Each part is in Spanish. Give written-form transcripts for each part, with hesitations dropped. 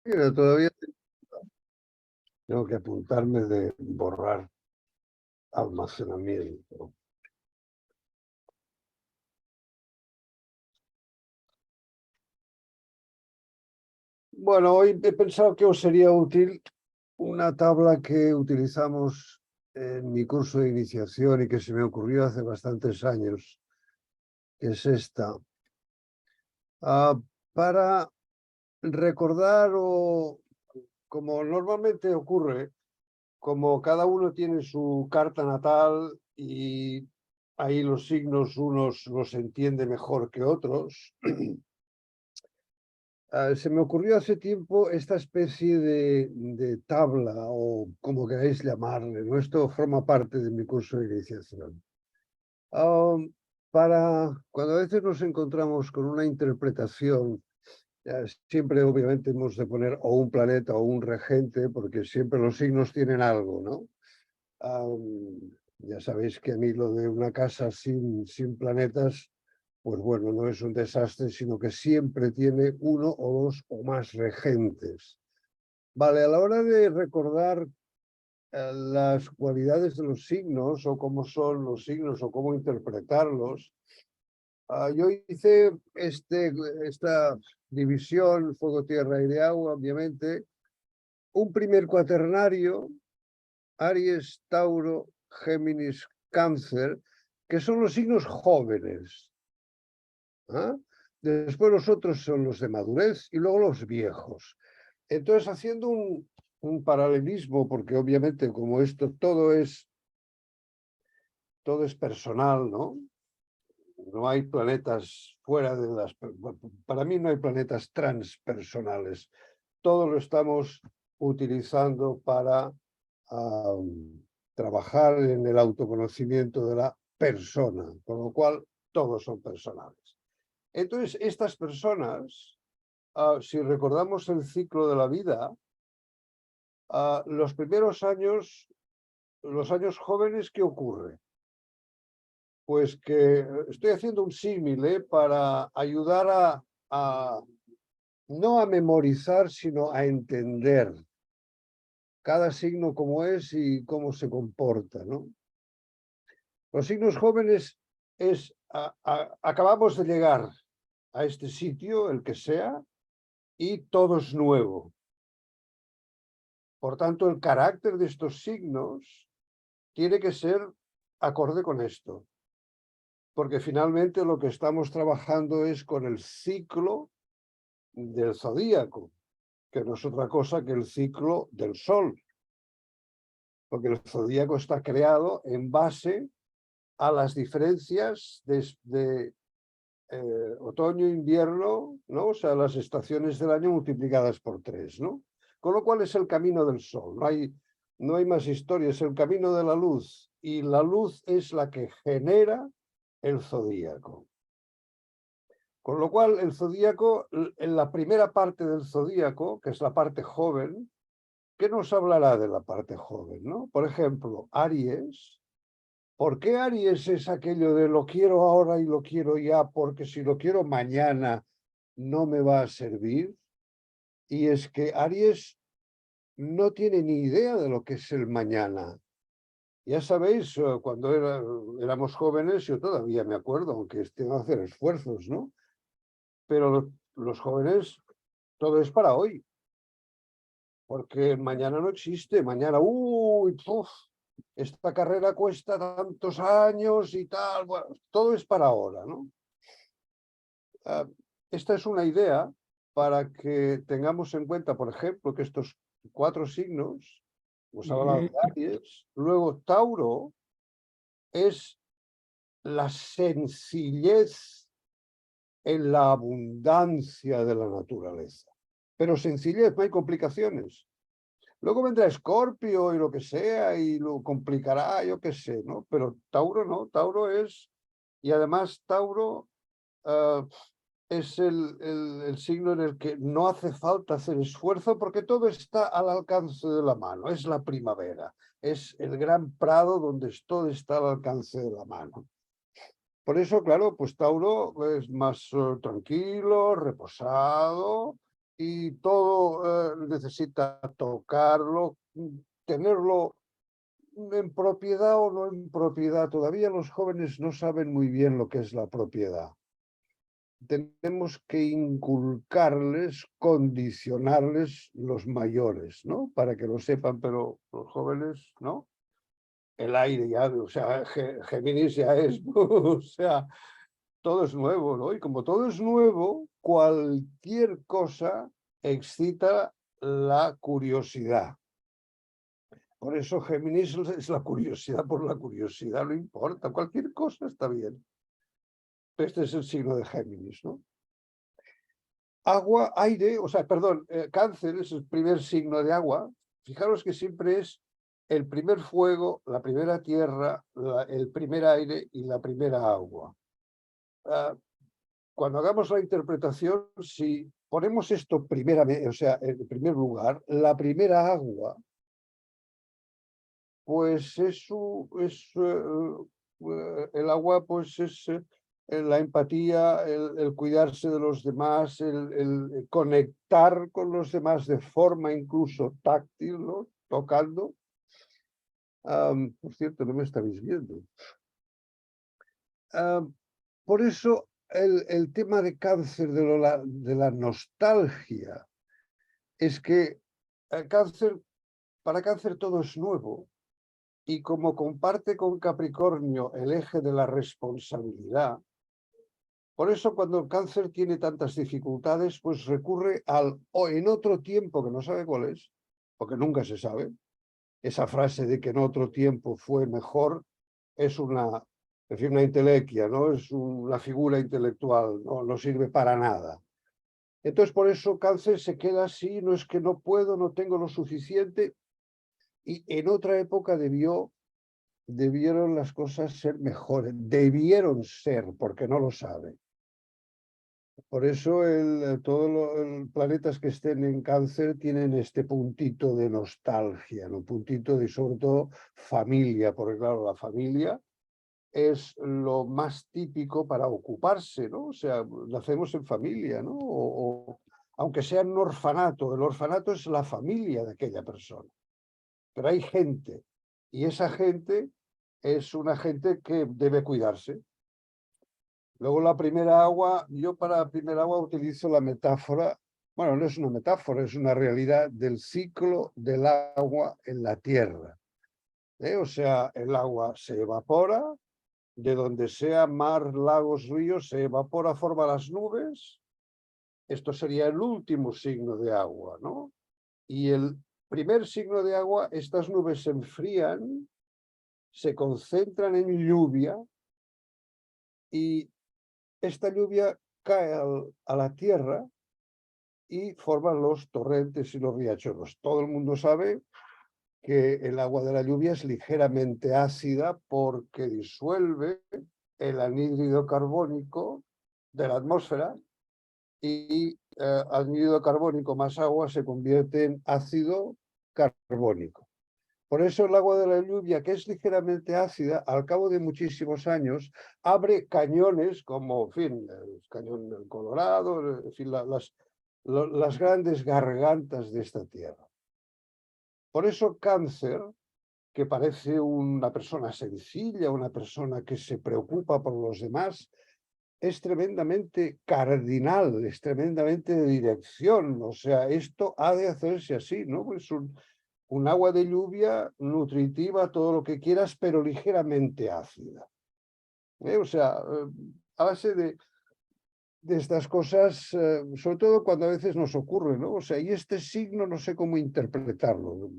Mira, todavía tengo que apuntarme de borrar almacenamiento. Bueno, hoy he pensado que os sería útil una tabla que utilizamos en mi curso de iniciación y que se me ocurrió hace bastantes años, que es esta. Para recordar o, como normalmente ocurre, como cada uno tiene su carta natal y ahí los signos unos los entiende mejor que otros, se me ocurrió hace tiempo esta especie de tabla o como queráis llamarle, ¿no? Esto forma parte de mi curso de iniciación. Para cuando a veces nos encontramos con una interpretación, siempre obviamente hemos de poner o un planeta o un regente, porque siempre los signos tienen algo, ¿no? Ya sabéis que a mí lo de una casa sin planetas, pues bueno, no es un desastre, sino que siempre tiene uno o dos o más regentes. Vale, a la hora de recordar las cualidades de los signos o cómo son los signos o cómo interpretarlos, yo hice esta división, fuego, tierra, aire, agua, obviamente, un primer cuaternario, Aries, Tauro, Géminis, Cáncer, que son los signos jóvenes. Después los otros son los de madurez y luego los viejos. Entonces, haciendo un paralelismo, porque obviamente como esto todo es personal, ¿no? No hay planetas fuera de las... Para mí no hay planetas transpersonales. Todo lo estamos utilizando para trabajar en el autoconocimiento de la persona, con lo cual todos son personales. Entonces, estas personas, si recordamos el ciclo de la vida, los primeros años, los años jóvenes, ¿qué ocurre? Pues que estoy haciendo un símil para ayudar no a memorizar, sino a entender cada signo como es y cómo se comporta, ¿no? Los signos jóvenes acabamos de llegar a este sitio, el que sea, y todo es nuevo. Por tanto, el carácter de estos signos tiene que ser acorde con esto, porque finalmente lo que estamos trabajando es con el ciclo del zodíaco, que no es otra cosa que el ciclo del Sol, porque el zodíaco está creado en base a las diferencias de otoño, invierno, ¿no? O sea, las estaciones del año multiplicadas por 3, ¿no? Con lo cual es el camino del Sol, no hay más historia, es el camino de la luz, y la luz es la que genera el zodíaco. Con lo cual, el zodíaco, en la primera parte del zodíaco, que es la parte joven, ¿qué nos hablará de la parte joven, no? Por ejemplo, Aries. ¿Por qué Aries es aquello de lo quiero ahora y lo quiero ya? Porque si lo quiero mañana no me va a servir. Y es que Aries no tiene ni idea de lo que es el mañana. Ya sabéis, cuando éramos jóvenes, yo todavía me acuerdo, aunque tengo que hacer esfuerzos, ¿no? Pero los jóvenes, todo es para hoy, porque mañana no existe, mañana, esta carrera cuesta tantos años y tal, bueno, todo es para ahora, ¿no? Esta es una idea para que tengamos en cuenta, por ejemplo, que estos 4 signos, hemos hablado de Aries, luego Tauro es la sencillez en la abundancia de la naturaleza. Pero sencillez, no hay complicaciones. Luego vendrá Escorpio y lo que sea, y lo complicará, yo qué sé, ¿no? Pero Tauro no, Tauro es, y además Tauro es el signo en el que no hace falta hacer esfuerzo porque todo está al alcance de la mano. Es la primavera, es el gran prado donde todo está al alcance de la mano. Por eso, claro, pues Tauro es más tranquilo, reposado, y todo necesita tocarlo, tenerlo en propiedad o no en propiedad. Todavía los jóvenes no saben muy bien lo que es la propiedad. Tenemos que inculcarles, condicionarles los mayores, ¿no? Para que lo sepan, pero los jóvenes, ¿no? El aire ya, o sea, Géminis ya es, o sea, todo es nuevo, ¿no? Y como todo es nuevo, cualquier cosa excita la curiosidad. Por eso Géminis es la curiosidad por la curiosidad, no importa, cualquier cosa está bien. Este es el signo de Géminis, ¿no? Agua, aire, o sea, perdón, Cáncer es el primer signo de agua. Fijaros que siempre es el primer fuego, la primera tierra, el primer aire y la primera agua. Cuando hagamos la interpretación, si ponemos esto primeramente, o sea, en primer lugar, la primera agua, pues el agua pues es la empatía, el cuidarse de los demás, el conectar con los demás de forma incluso táctil, ¿no? Tocando. Por cierto, no me estáis viendo. Por eso el tema de Cáncer, de la nostalgia, es que para Cáncer todo es nuevo. Y como comparte con Capricornio el eje de la responsabilidad, por eso cuando el Cáncer tiene tantas dificultades, pues recurre o en otro tiempo que no sabe cuál es, porque nunca se sabe. Esa frase de que en otro tiempo fue mejor es una intelequia, ¿no? Es una figura intelectual, no sirve para nada. Entonces, por eso Cáncer se queda así, no es que no puedo, no tengo lo suficiente, y en otra época debieron las cosas ser mejores, debieron ser, porque no lo saben. Por eso todos los planetas que estén en Cáncer tienen este puntito de nostalgia, un puntito de, sobre todo, familia, porque claro, la familia es lo más típico para ocuparse, ¿no? O sea, nacemos en familia, ¿no? Aunque sea en un orfanato, el orfanato es la familia de aquella persona. Pero hay gente, y esa gente es una gente que debe cuidarse. Luego la primera agua, yo para la primera agua utilizo la metáfora, bueno, no es una metáfora, es una realidad del ciclo del agua en la Tierra. O sea, el agua se evapora, de donde sea mar, lagos, ríos, se evapora, forma las nubes. Esto sería el último signo de agua, ¿no? Y el primer signo de agua, estas nubes se enfrían, se concentran en lluvia y esta lluvia cae a la tierra y forman los torrentes y los riachuelos. Todo el mundo sabe que el agua de la lluvia es ligeramente ácida porque disuelve el anhídrido carbónico de la atmósfera y anhídrido carbónico más agua se convierte en ácido carbónico. Por eso el agua de la lluvia, que es ligeramente ácida, al cabo de muchísimos años, abre cañones como, en fin, el cañón del Colorado, en fin, las grandes gargantas de esta tierra. Por eso Cáncer, que parece una persona sencilla, una persona que se preocupa por los demás, es tremendamente cardinal, es tremendamente de dirección. O sea, esto ha de hacerse así, ¿no? Pues un agua de lluvia nutritiva, todo lo que quieras, pero ligeramente ácida. O sea, a base de estas cosas, sobre todo cuando a veces nos ocurre, ¿no? O sea, y este signo no sé cómo interpretarlo.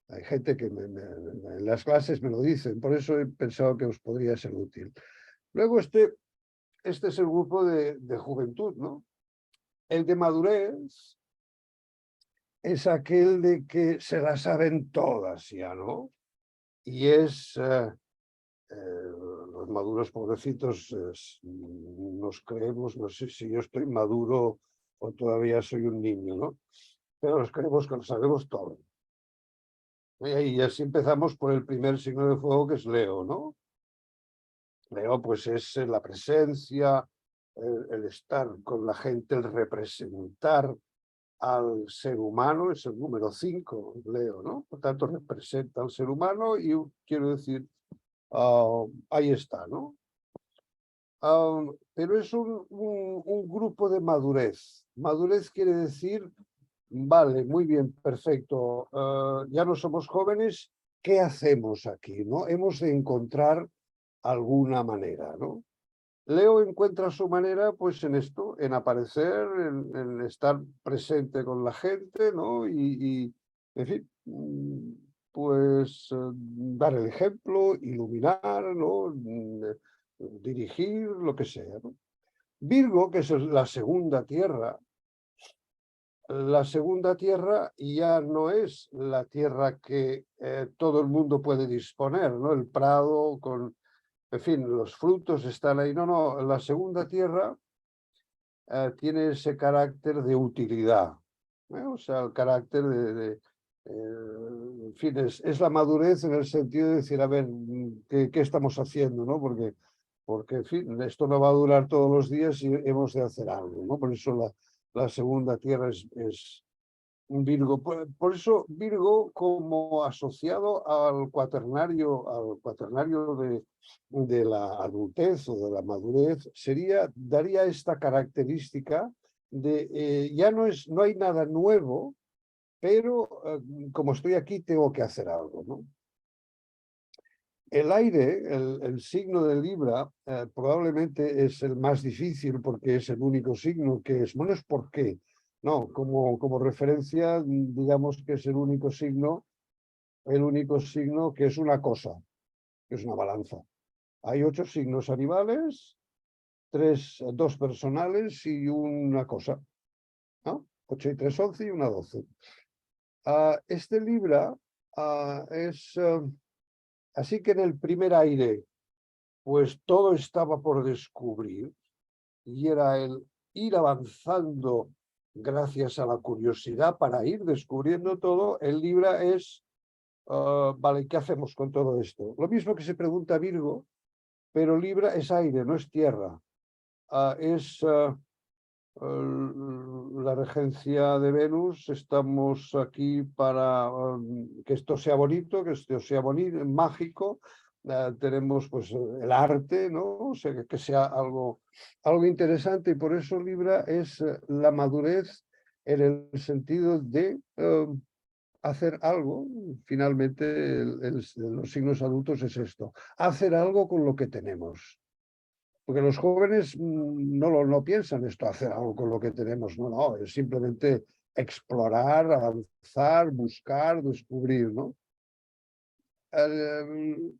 Hay gente que en las clases me lo dicen, por eso he pensado que os podría ser útil. Luego este es el grupo de juventud, ¿no? El de madurez es aquel de que se la saben todas ya, ¿no? Y es, los maduros pobrecitos, nos creemos, no sé si yo estoy maduro o todavía soy un niño, ¿no? Pero nos creemos que lo sabemos todo. Y así empezamos por el primer signo de fuego, que es Leo, ¿no? Leo, pues es la presencia, el estar con la gente, el representar, al ser humano, es el número 5, Leo, ¿no? Por tanto, representa al ser humano y quiero decir, ahí está, ¿no? Pero es un grupo de madurez. Madurez quiere decir, vale, muy bien, perfecto, ya no somos jóvenes, ¿qué hacemos aquí, no? Hemos de encontrar alguna manera, ¿no? Leo encuentra su manera, pues, en esto, en aparecer, en estar presente con la gente, ¿no? En fin, pues, dar el ejemplo, iluminar, ¿no? Dirigir, lo que sea, ¿no? Virgo, que es la segunda tierra ya no es la tierra que todo el mundo puede disponer, ¿no? El prado con, en fin, los frutos están ahí. No, no, la segunda tierra tiene ese carácter de utilidad, o sea, el carácter en fin, es la madurez en el sentido de decir, a ver, ¿qué estamos haciendo, no? Porque, en fin, esto no va a durar todos los días y hemos de hacer algo, ¿no? Por eso la segunda tierra es un Virgo. Por eso Virgo, como asociado al cuaternario de la adultez o de la madurez, daría esta característica de ya no hay nada nuevo, pero como estoy aquí tengo que hacer algo, ¿no? El aire, el signo de Libra, probablemente es el más difícil porque es el único signo que es, bueno, es por qué, no, como referencia, digamos que es el único signo que es una cosa, que es una balanza. Hay 8 signos animales, 2 personales y una cosa, ¿no? 8 y 3, 11 y una 12. Este Libra es, así que en el primer aire, pues todo estaba por descubrir y era el ir avanzando gracias a la curiosidad para ir descubriendo todo. El Libra es, vale, ¿qué hacemos con todo esto? Lo mismo que se pregunta Virgo, pero Libra es aire, no es tierra. Es la regencia de Venus, estamos aquí para que esto sea bonito, que esto sea bonito, mágico. Tenemos pues el arte, ¿no? O sea, que sea algo interesante, y por eso Libra es la madurez en el sentido de hacer algo. Finalmente, los signos adultos es esto, hacer algo con lo que tenemos. Porque los jóvenes no piensan esto, hacer algo con lo que tenemos, no, es simplemente explorar, avanzar, buscar, descubrir, ¿no? El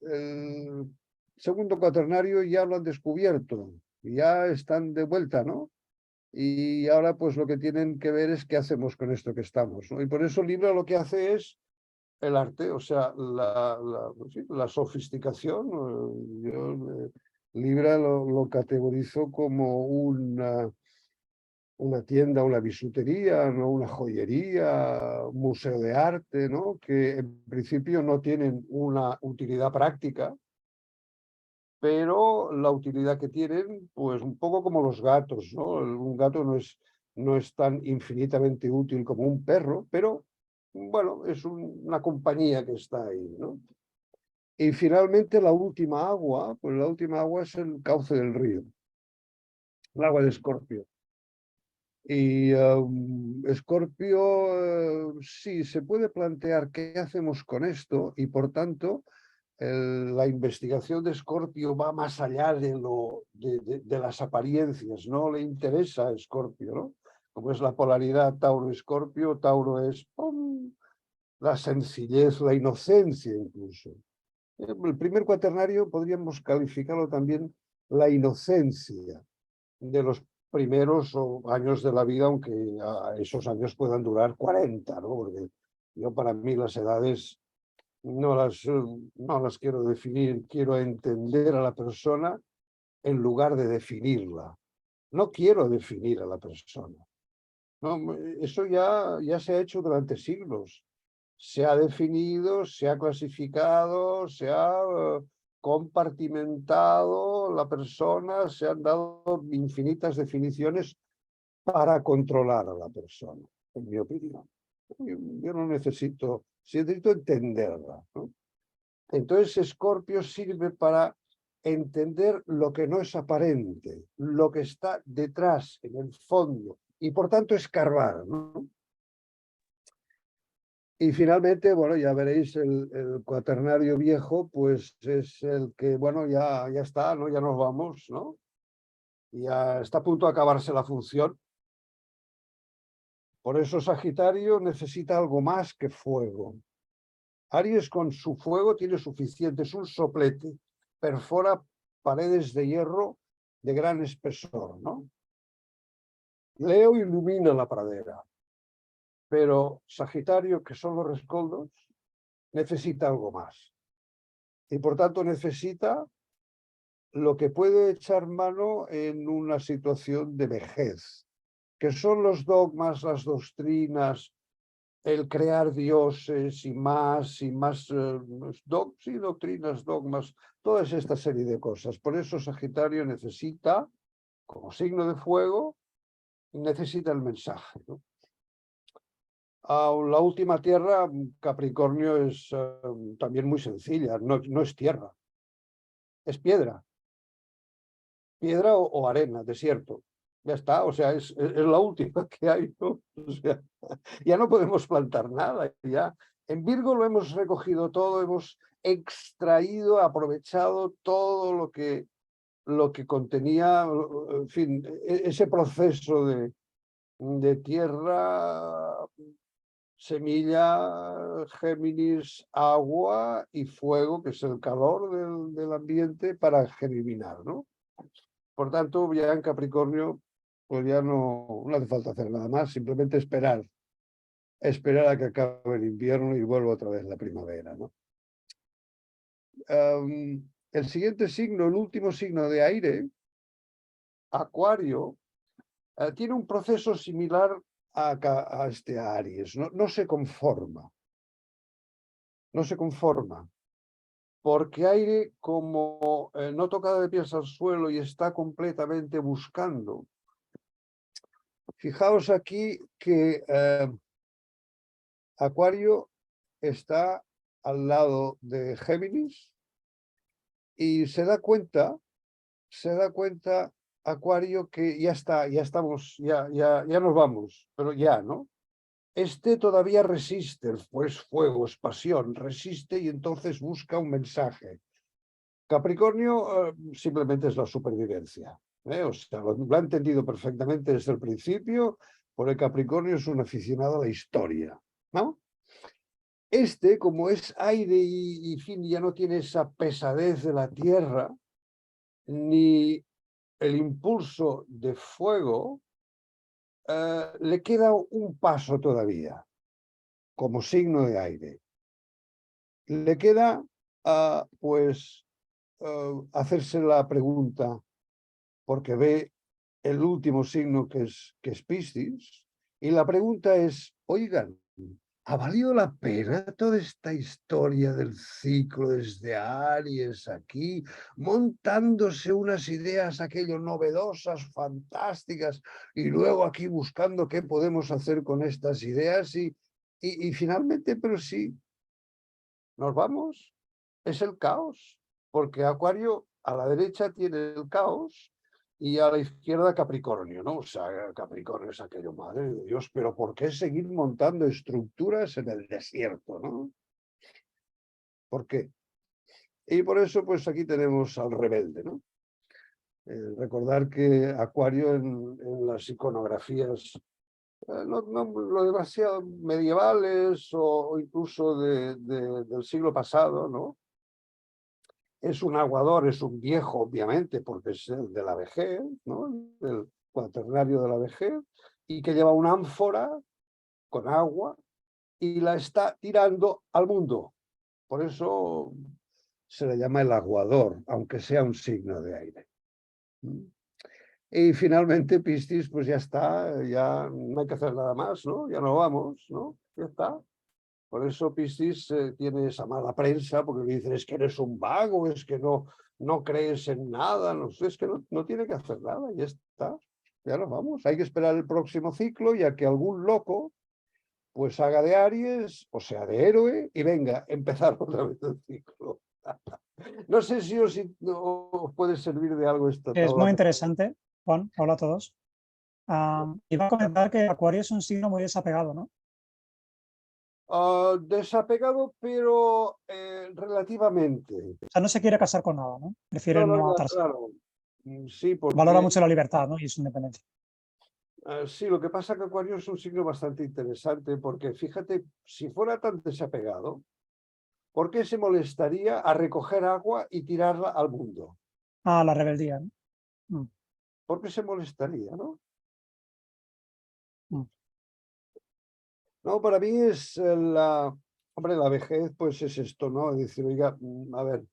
segundo cuaternario ya lo han descubierto, ya están de vuelta, ¿no? Y ahora pues lo que tienen que ver es qué hacemos con esto que estamos, ¿no? Y por eso Libra lo que hace es el arte, o sea, la sofisticación. Libra lo categorizo como una tienda, una bisutería, ¿no? Una joyería, un museo de arte, ¿no? Que en principio no tienen una utilidad práctica, pero la utilidad que tienen, pues un poco como los gatos, ¿no? Un gato no es tan infinitamente útil como un perro, pero bueno, es una compañía que está ahí, ¿no? Y finalmente la última agua, pues la última agua es el cauce del río, el agua de Escorpio. Y Escorpio, sí, se puede plantear qué hacemos con esto, y por tanto la investigación de Escorpio va más allá de las apariencias, no le interesa a Escorpio, ¿no? Como es la polaridad Tauro-Escorpio, Tauro es ¡pum!, la sencillez, la inocencia incluso. El primer cuaternario podríamos calificarlo también la inocencia de los primeros años de la vida, aunque esos años puedan durar 40, ¿no? Porque yo, para mí, las edades no las quiero definir, quiero entender a la persona en lugar de definirla. No quiero definir a la persona. No, eso ya se ha hecho durante siglos. Se ha definido, se ha clasificado, se ha compartimentado la persona, se han dado infinitas definiciones para controlar a la persona. en mi opinión. Yo no necesito, necesito entenderla, ¿no? Entonces, Escorpio sirve para entender lo que no es aparente, lo que está detrás, en el fondo, y por tanto escarbar, ¿no? Y finalmente, bueno, ya veréis, el cuaternario viejo, pues es el que, bueno, ya está, ¿no? Ya nos vamos, ¿no? Ya está a punto de acabarse la función. Por eso Sagitario necesita algo más que fuego. Aries con su fuego tiene suficiente, es un soplete, perfora paredes de hierro de gran espesor, ¿no? Leo ilumina la pradera, pero Sagitario, que son los rescoldos, necesita algo más. Y por tanto necesita lo que puede echar mano en una situación de vejez, que son los dogmas, las doctrinas, el crear dioses y más sí, doctrinas, dogmas, toda esta serie de cosas. Por eso Sagitario necesita, como signo de fuego, necesita el mensaje, ¿no? La última tierra, Capricornio, es también muy sencilla, no es tierra, es piedra. Piedra o arena, desierto. Ya está, o sea, es la última que hay, ¿no? O sea, ya no podemos plantar nada, ya. En Virgo lo hemos recogido todo, hemos extraído, aprovechado todo lo que contenía, en fin, ese proceso de tierra, semilla, Géminis, agua y fuego, que es el calor del ambiente, para germinar, ¿no? Por tanto, ya en Capricornio, pues ya no hace falta hacer nada más, simplemente esperar a que acabe el invierno y vuelva otra vez la primavera, ¿no? El siguiente signo, el último signo de aire, Acuario, tiene un proceso similar a este Aries, no se conforma, porque aire, como no toca de pies al suelo y está completamente buscando. Fijaos aquí que Acuario está al lado de Géminis y se da cuenta Acuario que ya está, ya estamos, ya nos vamos, pero ya, ¿no? Este todavía resiste, pues fuego, es pasión, resiste y entonces busca un mensaje. Capricornio simplemente es la supervivencia, ¿eh? O sea, lo ha entendido perfectamente desde el principio, porque Capricornio es un aficionado a la historia, ¿no? Este, como es aire y fin, ya no tiene esa pesadez de la tierra, ni el impulso de fuego, le queda un paso todavía, como signo de aire. Le queda, pues, hacerse la pregunta, porque ve el último signo que es Piscis, y la pregunta es, oigan, ¿ha valido la pena toda esta historia del ciclo desde Aries aquí, montándose unas ideas aquello novedosas, fantásticas, y luego aquí buscando qué podemos hacer con estas ideas? Y finalmente, pero sí, nos vamos, es el caos, porque Acuario a la derecha tiene el caos y a la izquierda Capricornio, ¿no? O sea, Capricornio es aquello, madre de Dios, pero ¿por qué seguir montando estructuras en el desierto, ¿no? ¿Por qué? Y por eso, pues aquí tenemos al rebelde, ¿no? Recordar que Acuario en las iconografías, no lo demasiado medievales o incluso del siglo pasado, ¿no? Es un aguador, es un viejo, obviamente, porque es el de la vejez, ¿no? El cuaternario de la vejez, y que lleva una ánfora con agua y la está tirando al mundo. Por eso se le llama el aguador, aunque sea un signo de aire. Y finalmente Piscis, pues ya está, ya no hay que hacer nada más, ¿no? Ya no vamos, ¿no? Ya está. Por eso Piscis tiene esa mala prensa, porque le dicen, es que eres un vago, es que no crees en nada, no sé, es que no tiene que hacer nada, ya está, ya nos vamos. Hay que esperar el próximo ciclo, ya que algún loco pues haga de Aries, o sea, de héroe, y venga, empezar otra vez el ciclo. No sé si os puede servir de algo esta Es tabla. muy interesante, Juan. Hola a todos. Iba a comentar que Acuario es un signo muy desapegado, ¿no? Desapegado, pero relativamente. O sea, no se quiere casar con nada, ¿no? Prefiere No, no, no no, atarse. claro. Sí, Valora porque mucho la libertad, ¿no? Y su independencia. sí, lo que pasa es que Acuario es un signo bastante interesante, porque fíjate, si fuera tan desapegado, ¿por qué se molestaría a recoger agua y tirarla al mundo? La rebeldía, ¿no? Mm, ¿Por qué se molestaría, no? mm. No, para mí es hombre, la vejez, pues es esto, ¿no? Es decir, oiga, a ver,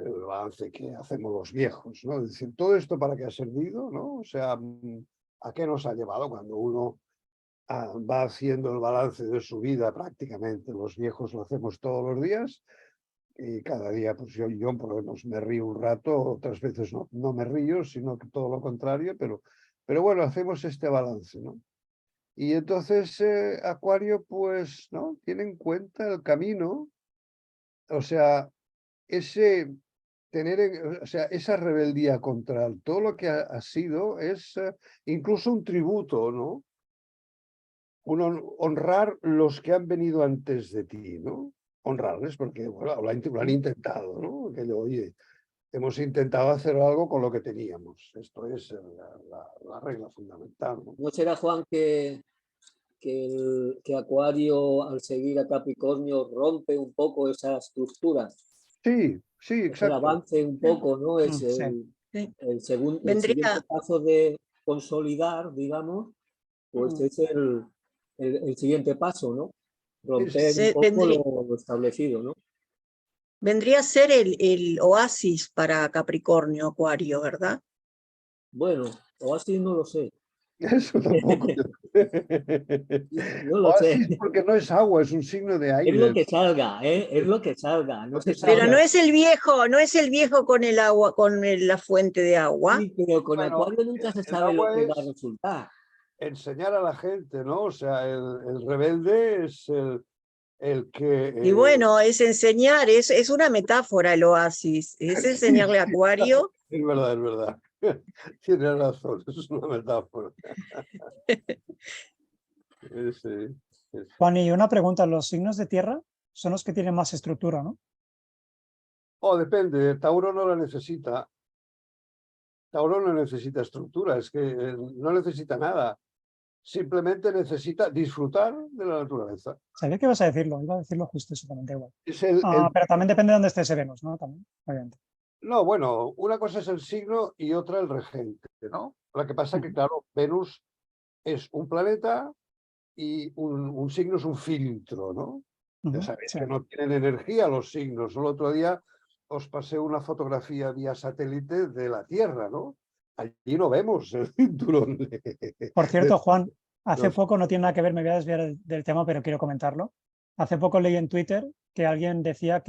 el balance que hacemos los viejos, ¿no? Es decir, todo esto para qué ha servido, ¿no? O sea, ¿a qué nos ha llevado cuando uno va haciendo el balance de su vida prácticamente? Los viejos lo hacemos todos los días y cada día, pues yo por lo menos me río un rato, otras veces no me río, sino que todo lo contrario, pero bueno, hacemos este balance, ¿no? Y entonces Acuario, pues, ¿no? Tiene en cuenta el camino, o sea, ese o sea, esa rebeldía contra todo lo que ha sido es incluso un tributo, ¿no? Honrar los que han venido antes de ti, ¿no? Honrarles porque, bueno, lo han intentado, ¿no? Que oye, hemos intentado hacer algo con lo que teníamos. Esto es la regla fundamental, ¿no? ¿No será, Juan, que Acuario, al seguir a Capricornio, rompe un poco esa estructura? Sí, sí, Es el exacto. avance un poco, ¿no? Es Sí. el siguiente Vendría, paso de consolidar, digamos, pues es el siguiente paso, ¿no? Romper un poco lo establecido, ¿no? vendría a ser el oasis para Capricornio, Acuario, ¿verdad? Bueno, o así no lo sé. Eso tampoco. No lo sé. Oasis porque no es agua, es un signo de Es lo aire. que salga, ¿eh? Es lo que salga, no se Pero sabe. no es el viejo con el agua, con la fuente de agua. Sí, pero con Bueno, Acuario nunca se el sabe lo agua que va a es resultar. enseñar a la gente, ¿no? O sea, el rebelde es el que... Y bueno, es enseñar, es una metáfora el oasis, es sí, enseñarle a sí, Acuario. es verdad, es verdad. Tienes razón, es una metáfora. Sí, sí. Juan, y una pregunta, ¿los signos de tierra son los que tienen más estructura, ¿no? Depende, Tauro no la necesita. Tauro no necesita estructura, es que no necesita nada. Simplemente necesita disfrutar de la naturaleza. Sabía que ibas a decirlo, iba a decirlo justo eso también, da igual. Es Pero también depende de dónde esté ese Venus, ¿no? También, obviamente. No, bueno, una cosa es el signo y otra el regente, ¿no? Lo que pasa que, claro, Venus es un planeta y un signo es un filtro, ¿no? Ya sabéis Sí. que no tienen energía los signos. El otro día os pasé una fotografía vía satélite de la Tierra, ¿no? Allí no vemos el cinturón. Por cierto, Juan, hace los- poco, no tiene nada que ver, me voy a desviar del tema, pero quiero comentarlo. Hace poco leí en Twitter que alguien decía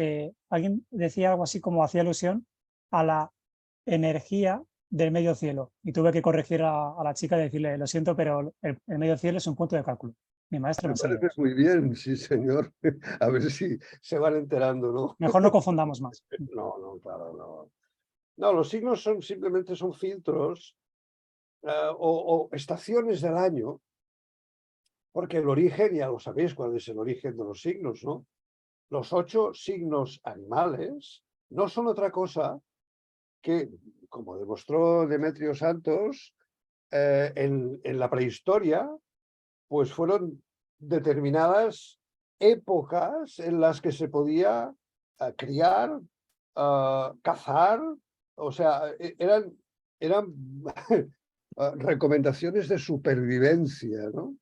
algo así como hacía alusión a la energía del medio cielo. Y tuve que corregir a la chica y decirle, lo siento, pero el medio cielo es un punto de cálculo. Mi maestro me Me enseñó. parece muy bien, sí, señor. A ver si se van enterando, ¿no? Mejor no confundamos más. No, no, claro, no. No, los signos simplemente son filtros o estaciones del año, porque el origen, ya lo sabéis cuál es el origen de los signos, ¿no? Los 8 signos animales no son otra cosa que, como demostró Demetrio Santos, en la prehistoria, pues fueron determinadas épocas en las que se podía criar, cazar, o sea, eran recomendaciones de supervivencia, ¿no?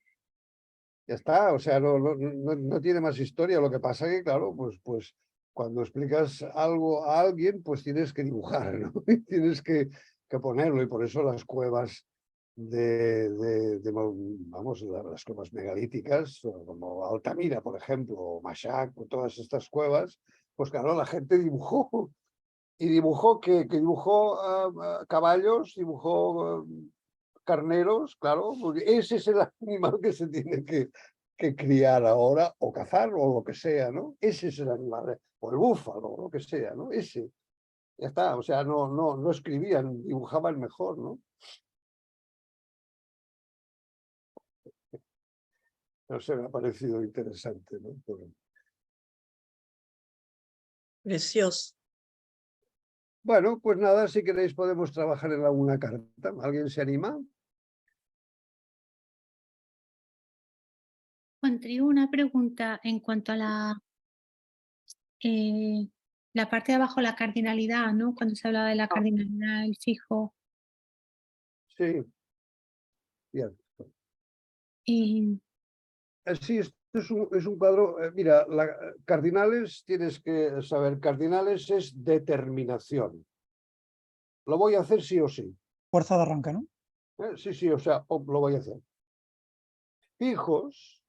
Ya está, o sea, no tiene más historia. Lo que pasa que, claro, pues cuando explicas algo a alguien, pues tienes que dibujar, ¿no? Y tienes que ponerlo, y por eso las cuevas vamos, las cuevas megalíticas, como Altamira, por ejemplo, o Mashak, o todas estas cuevas, pues claro, la gente dibujó, y dibujó que dibujó caballos, dibujó carneros, claro, porque ese es el animal que se tiene que criar ahora o cazar o lo que sea, ¿no? Ese es el animal, o el búfalo, o lo que sea, ¿no? Ese. Ya está, o sea, no escribían, dibujaban mejor, ¿no? No sé, me ha parecido interesante, ¿no? Precioso. Bueno, pues nada, si queréis podemos trabajar en alguna carta. ¿Alguien se anima? Juan Trigo, una pregunta en cuanto a la parte de abajo, la cardinalidad, ¿no? Cuando se hablaba de la cardinalidad, el fijo. Sí. Bien. Y Sí, esto es un cuadro. Mira, cardinales, tienes que saber, cardinales es determinación. Lo voy a hacer sí o sí. Fuerza de arranque, ¿no? Sí, sí, o sea, lo voy a hacer. Fijos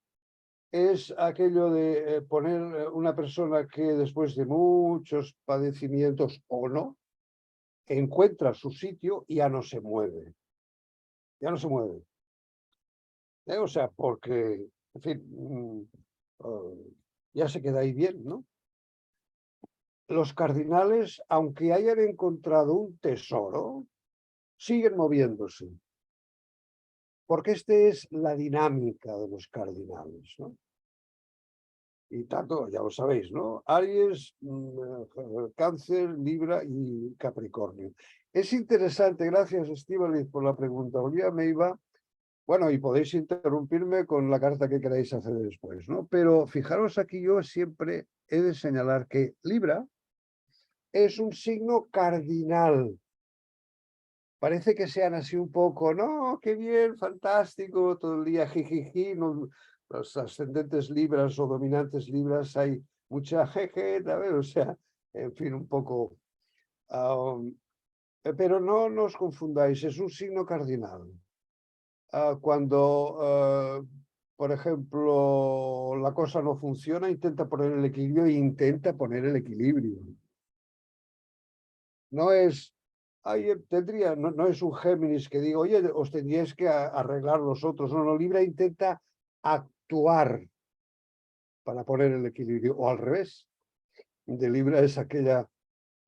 es aquello de poner una persona que después de muchos padecimientos o no, encuentra su sitio y ya no se mueve. Ya no se mueve. O sea, porque, en fin, ya se queda ahí bien, ¿no? Los cardinales, aunque hayan encontrado un tesoro, siguen moviéndose. Porque es la dinámica de los cardinales, ¿no? Y tanto, ya lo sabéis, ¿no? Aries, Cáncer, Libra y Capricornio. Es interesante, gracias Estíbaliz por la pregunta. Olía me iba, bueno, y podéis interrumpirme con la carta que queráis hacer después, ¿no? Pero fijaros aquí, yo siempre he de señalar que Libra es un signo cardinal. Parece que sean así un poco, no, qué bien, fantástico, todo el día jijiji, no, los ascendentes libras o dominantes libras hay mucha jeje, a ver, o sea, en fin, un poco. Pero no os confundáis, es un signo cardinal. Cuando, por ejemplo, la cosa no funciona, intenta poner el equilibrio e intenta poner el equilibrio. No es, no es un Géminis que diga, oye, os tendríais que arreglar los otros. No, Libra intenta actuar para poner el equilibrio, o al revés. De Libra es aquella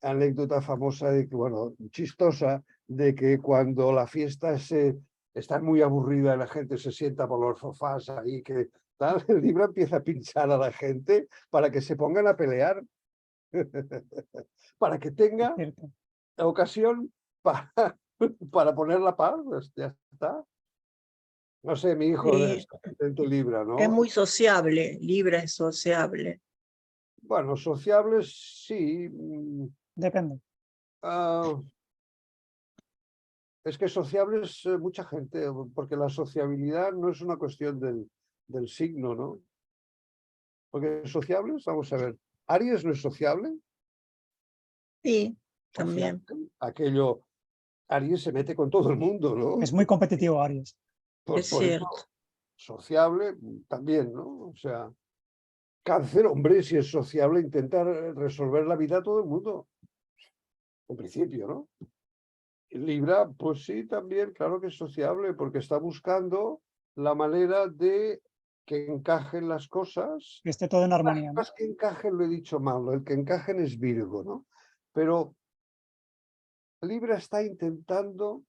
anécdota famosa, bueno, chistosa, de que cuando la fiesta está muy aburrida y la gente se sienta por los sofás ahí, que tal, el Libra empieza a pinchar a la gente para que se pongan a pelear, para que tenga ocasión para poner la paz, pues ya está. No sé, mi hijo es Libra, ¿no? Es muy sociable, Libra es sociable. Bueno, sociables sí. Depende. Es que sociable es mucha gente, porque la sociabilidad no es una cuestión del signo, ¿no? Porque sociables, vamos a ver, Aries no es sociable. Sí, también. Aquello, Aries se mete con todo el mundo, ¿no? Es muy competitivo Aries. Es cierto. Sociable también, ¿no? O sea, Cáncer, hombre, si es sociable, intenta resolver la vida a todo el mundo. En principio, ¿no? Libra, pues sí, también, claro que es sociable, porque está buscando la manera de que encajen las cosas. Que esté todo en armonía, ¿no? Más que encajen, lo he dicho mal, el que encajen es Virgo, ¿no? Pero Libra está intentando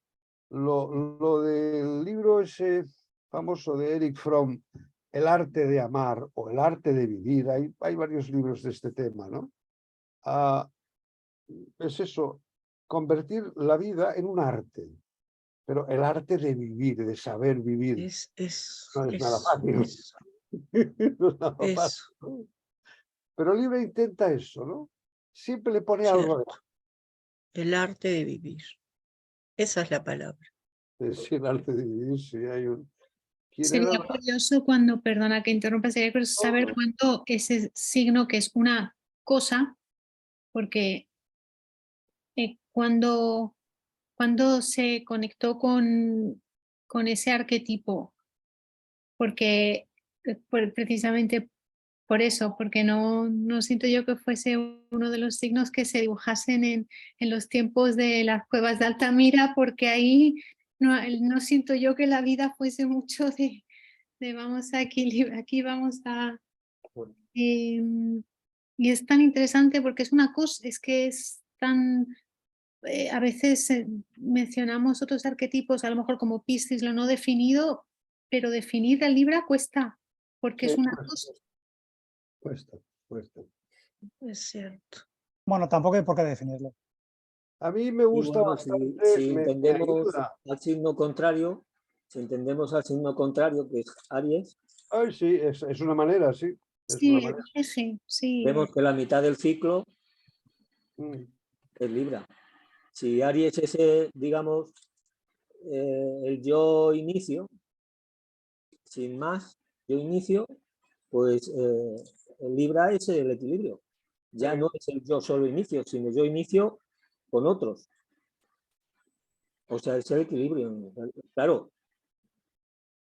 lo del libro ese famoso de Erich Fromm, El arte de amar o El arte de vivir, hay varios libros de este tema, ¿no? Es eso, convertir la vida en un arte, pero el arte de vivir, de saber vivir, no es nada fácil. No es nada fácil, ¿no? Pero Libra intenta eso, ¿no? Siempre le pone algo de... El arte de vivir. Esa es la palabra. Sí, el arte de vivir, sí, hay un... sería curioso cuando, perdona que interrumpa, sería curioso saber cuánto ese signo que es una cosa, porque cuando se conectó con ese arquetipo, porque precisamente por eso, porque no siento yo que fuese uno de los signos que se dibujasen en los tiempos de las cuevas de Altamira, porque ahí no siento yo que la vida fuese mucho de vamos a equilibrar, aquí vamos a... y es tan interesante porque es una cosa, es que es tan... a veces mencionamos otros arquetipos, a lo mejor como Piscis, lo no definido, pero definir el Libra cuesta, porque es una cosa. Cuesta. Es cierto. Bueno, tampoco hay por qué definirlo. A mí me Y gusta bueno, bastante, si me entendemos ayuda. al signo contrario, si entendemos al signo contrario, que es Aries, Ay, sí, es una manera, sí. Es Sí, una el manera. eje, sí. vemos que la mitad del ciclo Mm. es Libra. Si Aries es, digamos, el yo inicio, sin más, yo inicio, pues el Libra es el equilibrio. Ya no es el yo solo inicio, sino yo inicio con otros. O sea, es el equilibrio. Claro,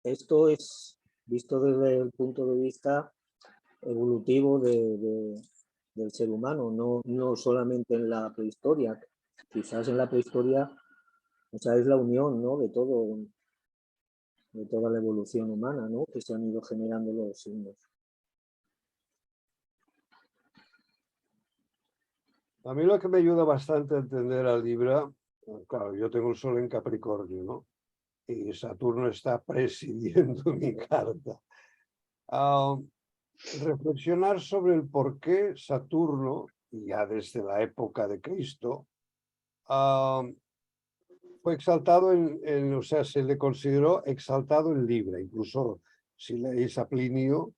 esto es visto desde el punto de vista evolutivo del ser humano, no solamente en la prehistoria. Quizás en la prehistoria, o sea, es la unión, ¿no? de toda la evolución humana, ¿no? Que se han ido generando los signos. A mí lo que me ayuda bastante a entender a Libra, claro, yo tengo el Sol en Capricornio, ¿no? Y Saturno está presidiendo mi carta. Reflexionar sobre el por qué Saturno, ya desde la época de Cristo, fue exaltado o sea, se le consideró exaltado en Libra. Incluso si leéis a Plinio,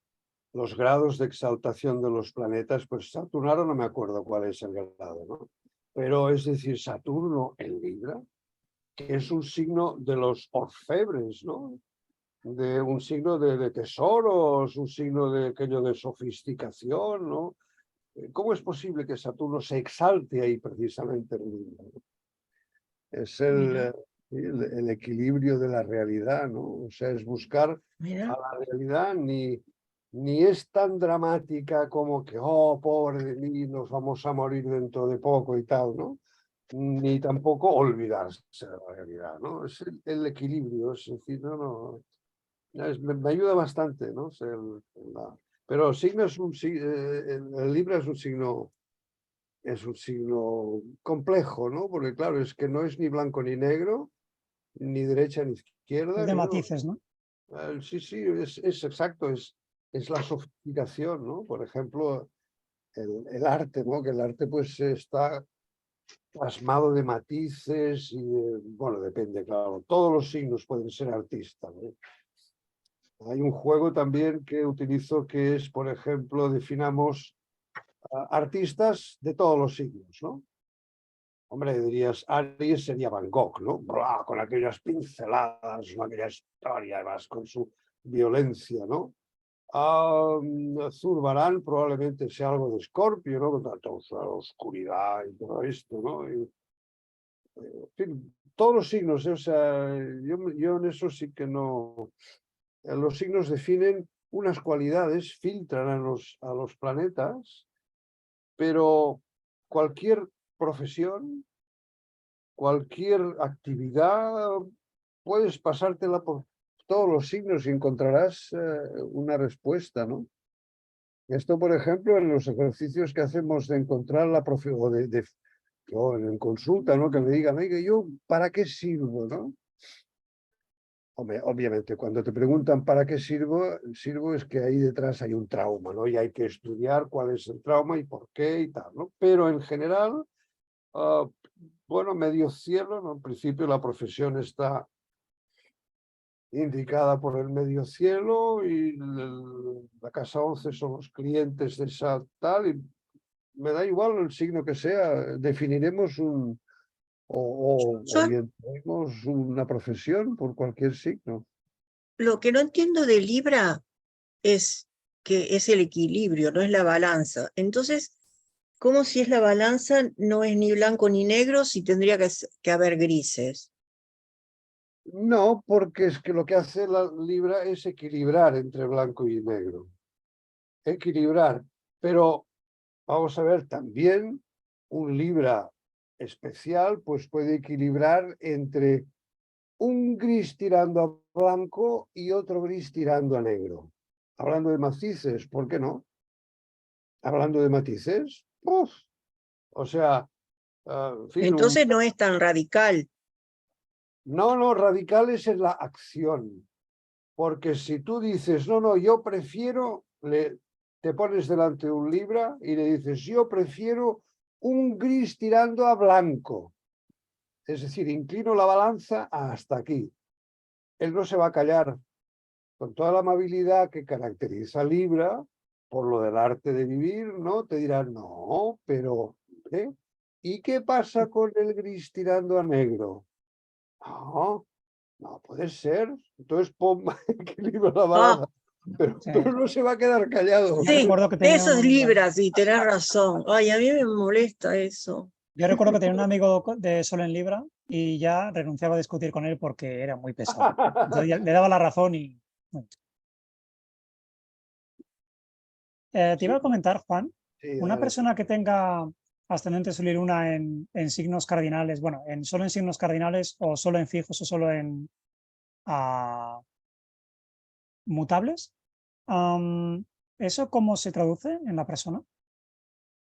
los grados de exaltación de los planetas, pues Saturno no me acuerdo cuál es el grado, ¿no? Pero es decir, Saturno en Libra, que es un signo de los orfebres, ¿no? De un signo de tesoros, un signo de aquello de sofisticación, ¿no? ¿Cómo es posible que Saturno se exalte ahí precisamente en Libra? Es el equilibrio de la realidad, ¿no? O sea, es buscar a la realidad, ni es tan dramática como que, oh, pobre de mí, nos vamos a morir dentro de poco y tal, ¿no? Ni tampoco olvidarse de la realidad, ¿no? Es el equilibrio, es decir, me ayuda bastante, ¿no? Pero signo es el Libra es un signo complejo, ¿no? Porque claro, es que no es ni blanco ni negro, ni derecha ni izquierda. Es de matices, ¿no? Sí, es exacto, es la sofisticación, ¿no? Por ejemplo, el arte, ¿no? Que el arte pues está plasmado de matices y bueno, depende, claro, todos los signos pueden ser artistas, ¿no? Hay un juego también que utilizo que es, por ejemplo, definamos artistas de todos los signos, ¿no? Hombre, dirías, Aries sería Van Gogh, ¿no? Blah, con aquellas pinceladas, ¿no? Aquella historia, además, con su violencia, ¿no? Zurbarán probablemente sea algo de Escorpio, ¿no? Con toda la oscuridad y todo esto, ¿no? En fin, todos los signos, o sea, yo en eso sí que no... Los signos definen unas cualidades, filtran a los planetas, pero cualquier profesión, cualquier actividad, puedes pasártela por todos los signos y encontrarás una respuesta, ¿no? Esto, por ejemplo, en los ejercicios que hacemos de encontrar la profesión, o en consulta, ¿no? Que me digan, oiga, ¿yo para qué sirvo, no? Hombre, obviamente, cuando te preguntan para qué sirvo es que ahí detrás hay un trauma, ¿no? Y hay que estudiar cuál es el trauma y por qué y tal, ¿no? Pero en general, bueno, medio cielo, ¿no? En principio la profesión está indicada por el medio cielo y la casa 11 son los clientes de esa tal, y me da igual el signo que sea, definiremos orientaremos una profesión por cualquier signo. Lo que no entiendo de Libra es que es el equilibrio, no es la balanza. Entonces, ¿cómo si es la balanza no es ni blanco ni negro, si tendría que haber grises? No, porque es que lo que hace la Libra es equilibrar entre blanco y negro. Equilibrar. Pero vamos a ver, también un Libra especial pues puede equilibrar entre un gris tirando a blanco y otro gris tirando a negro. Hablando de matices, ¿por qué no? Hablando de matices, ¡uf! O sea, en fin, Entonces no es tan radical. no, radicales en la acción. Porque si tú dices, no, yo prefiero, te pones delante de un libro y le dices, yo prefiero un gris tirando a blanco. Es decir, inclino la balanza hasta aquí. Él no se va a callar, con toda la amabilidad que caracteriza a Libra, por lo del arte de vivir, ¿no? Te dirá, no, pero, ¿eh? ¿Y qué pasa con el gris tirando a negro? No puede ser. Entonces pon equilibra la Ah, balanza. Sí. Pero no se va a quedar callado. Yo sí, recuerdo que tenía eso es un- Libra, sí, tenés razón. Ay, a mí me molesta eso. Yo recuerdo que tenía un amigo de Sol en Libra y ya renunciaba a discutir con él porque era muy pesado. Entonces ya le daba la razón y... bueno. Te iba a comentar, Juan, Sí, una dale. persona que tenga ascendente Sol y Luna en signos cardinales, bueno, solo en signos cardinales o solo en fijos o solo en mutables, ¿eso cómo se traduce en la persona?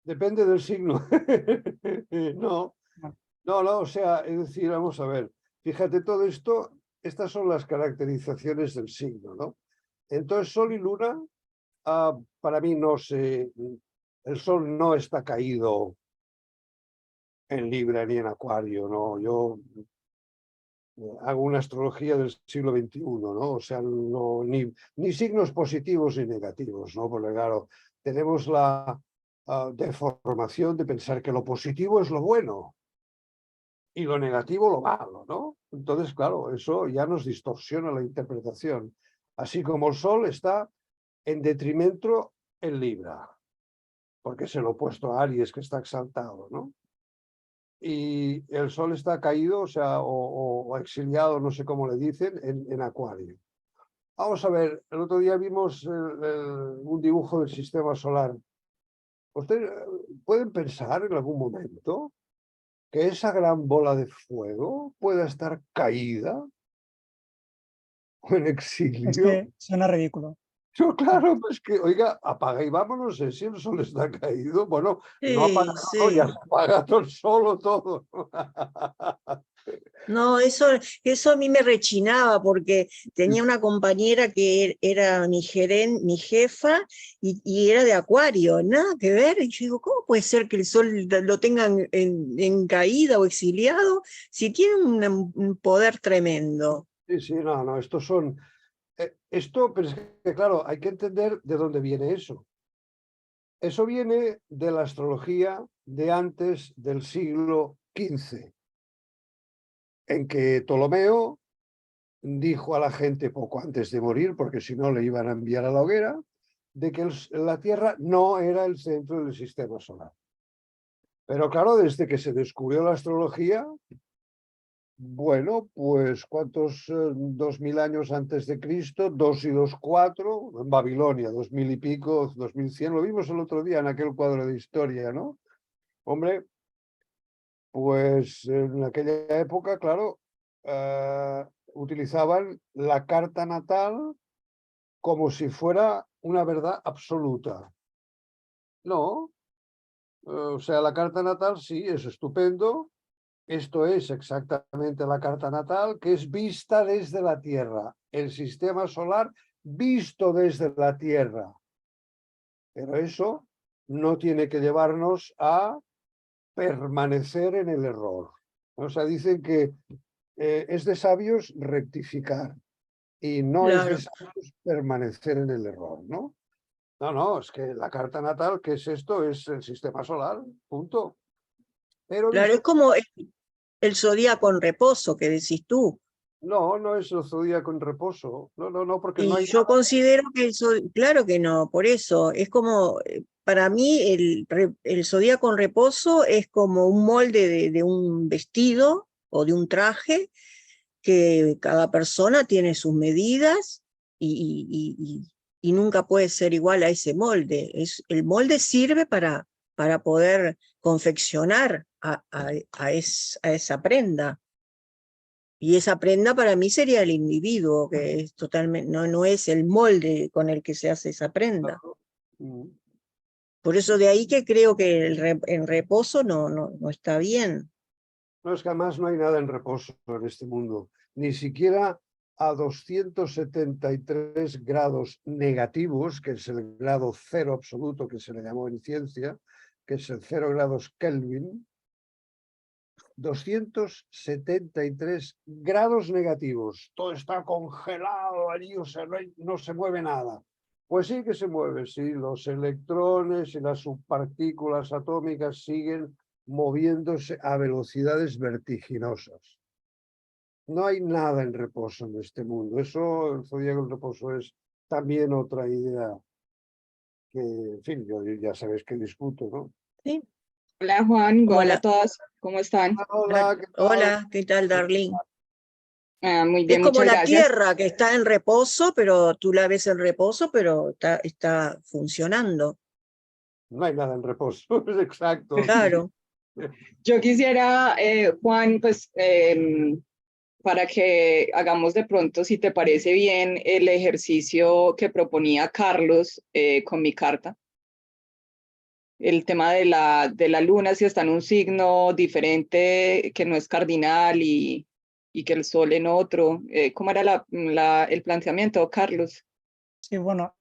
Depende del signo. No, Bueno, o sea, es decir, vamos a ver, fíjate todo esto, estas son las caracterizaciones del signo, ¿no? Entonces, Sol y Luna, para mí no sé, el Sol no está caído en Libra ni en Acuario, ¿no? Yo hago una astrología del siglo XXI, ¿no? O sea, no, ni signos positivos ni negativos, ¿no? Porque claro, tenemos la deformación de pensar que lo positivo es lo bueno y lo negativo lo malo, ¿no? Entonces, claro, eso ya nos distorsiona la interpretación. Así como el Sol está en detrimento en Libra, porque es el opuesto a Aries, que está exaltado, ¿no? Y el Sol está caído, o sea, o exiliado, no sé cómo le dicen, en Acuario. Vamos a ver, el otro día vimos un dibujo del sistema solar. ¿Ustedes pueden pensar en algún momento que esa gran bola de fuego pueda estar caída o en es exilio? que suena ridículo. Yo, claro, pues que, oiga, apaga y vámonos, si el sol está caído. Bueno, no Sí, apagado, no, ya sí. está apagado el solo todo. No, eso a mí me rechinaba porque tenía una compañera que era mi jefa y era de Acuario, nada que ver. Y yo digo, ¿cómo puede ser que el sol lo tengan en caída o exiliado si tiene un poder tremendo? Sí, no, estos son. Esto, pero es que, claro, hay que entender de dónde viene eso. Eso viene de la astrología de antes del siglo XV, en que Ptolomeo dijo a la gente poco antes de morir, porque si no le iban a enviar a la hoguera, de que la Tierra no era el centro del sistema solar. Pero claro, desde que se descubrió la astrología, bueno, pues ¿cuántos? 2000 años antes de Cristo, 2 y 2, 4, en Babilonia, 2000 y pico, 2100, lo vimos el otro día en aquel cuadro de historia, ¿no? Hombre, pues en aquella época, claro, utilizaban la carta natal como si fuera una verdad absoluta. No, o sea, la carta natal sí, es estupendo. Esto es exactamente la carta natal, que es vista desde la Tierra, el sistema solar visto desde la Tierra. Pero eso no tiene que llevarnos a permanecer en el error. O sea, dicen que es de sabios rectificar y no es de Claro, sabios permanecer en el error, ¿no? No, es que la carta natal, ¿qué es esto? Es el sistema solar, punto. Pero claro, dice, es como el zodíaco en reposo que decís tú. no es el zodíaco en reposo. No, porque no Y hay yo nada. considero que claro que no, por eso, es como, para mí el zodíaco en reposo es como un molde de un vestido o de un traje que cada persona tiene sus medidas y nunca puede ser igual a ese molde. El molde sirve para poder confeccionar a esa prenda. Y esa prenda para mí sería el individuo, que es totalmente, no es el molde con el que se hace esa prenda. Mm. Por eso de ahí que creo que en reposo no está bien. No, es que además no hay nada en reposo en este mundo, ni siquiera a 273 grados negativos, que es el grado cero absoluto que se le llamó en ciencia, que es el 0 grados Kelvin. 273 grados negativos, todo está congelado allí, o sea, no se mueve nada. Pues sí que se mueve, sí, los electrones y las subpartículas atómicas siguen moviéndose a velocidades vertiginosas. No hay nada en reposo en este mundo. Eso, el zodíaco en reposo es también otra idea que, en fin, yo ya sabes que discuto, ¿no? ¿Sí? Hola Juan, Como hola la- a todos, ¿cómo están? Hola, ¿qué tal? Hola, ¿qué tal, Darlene? Muy Es bien, como muchas la gracias. Tierra que está en reposo, pero tú la ves en reposo, pero está funcionando. No hay nada en reposo, es exacto. Claro. Yo quisiera, Juan, pues para que hagamos de pronto, si te parece bien, el ejercicio que proponía Carlos con mi carta. El tema de la luna, si está en un signo diferente, que no es cardinal y que el sol en otro. ¿Cómo era el planteamiento, Carlos? Sí, bueno,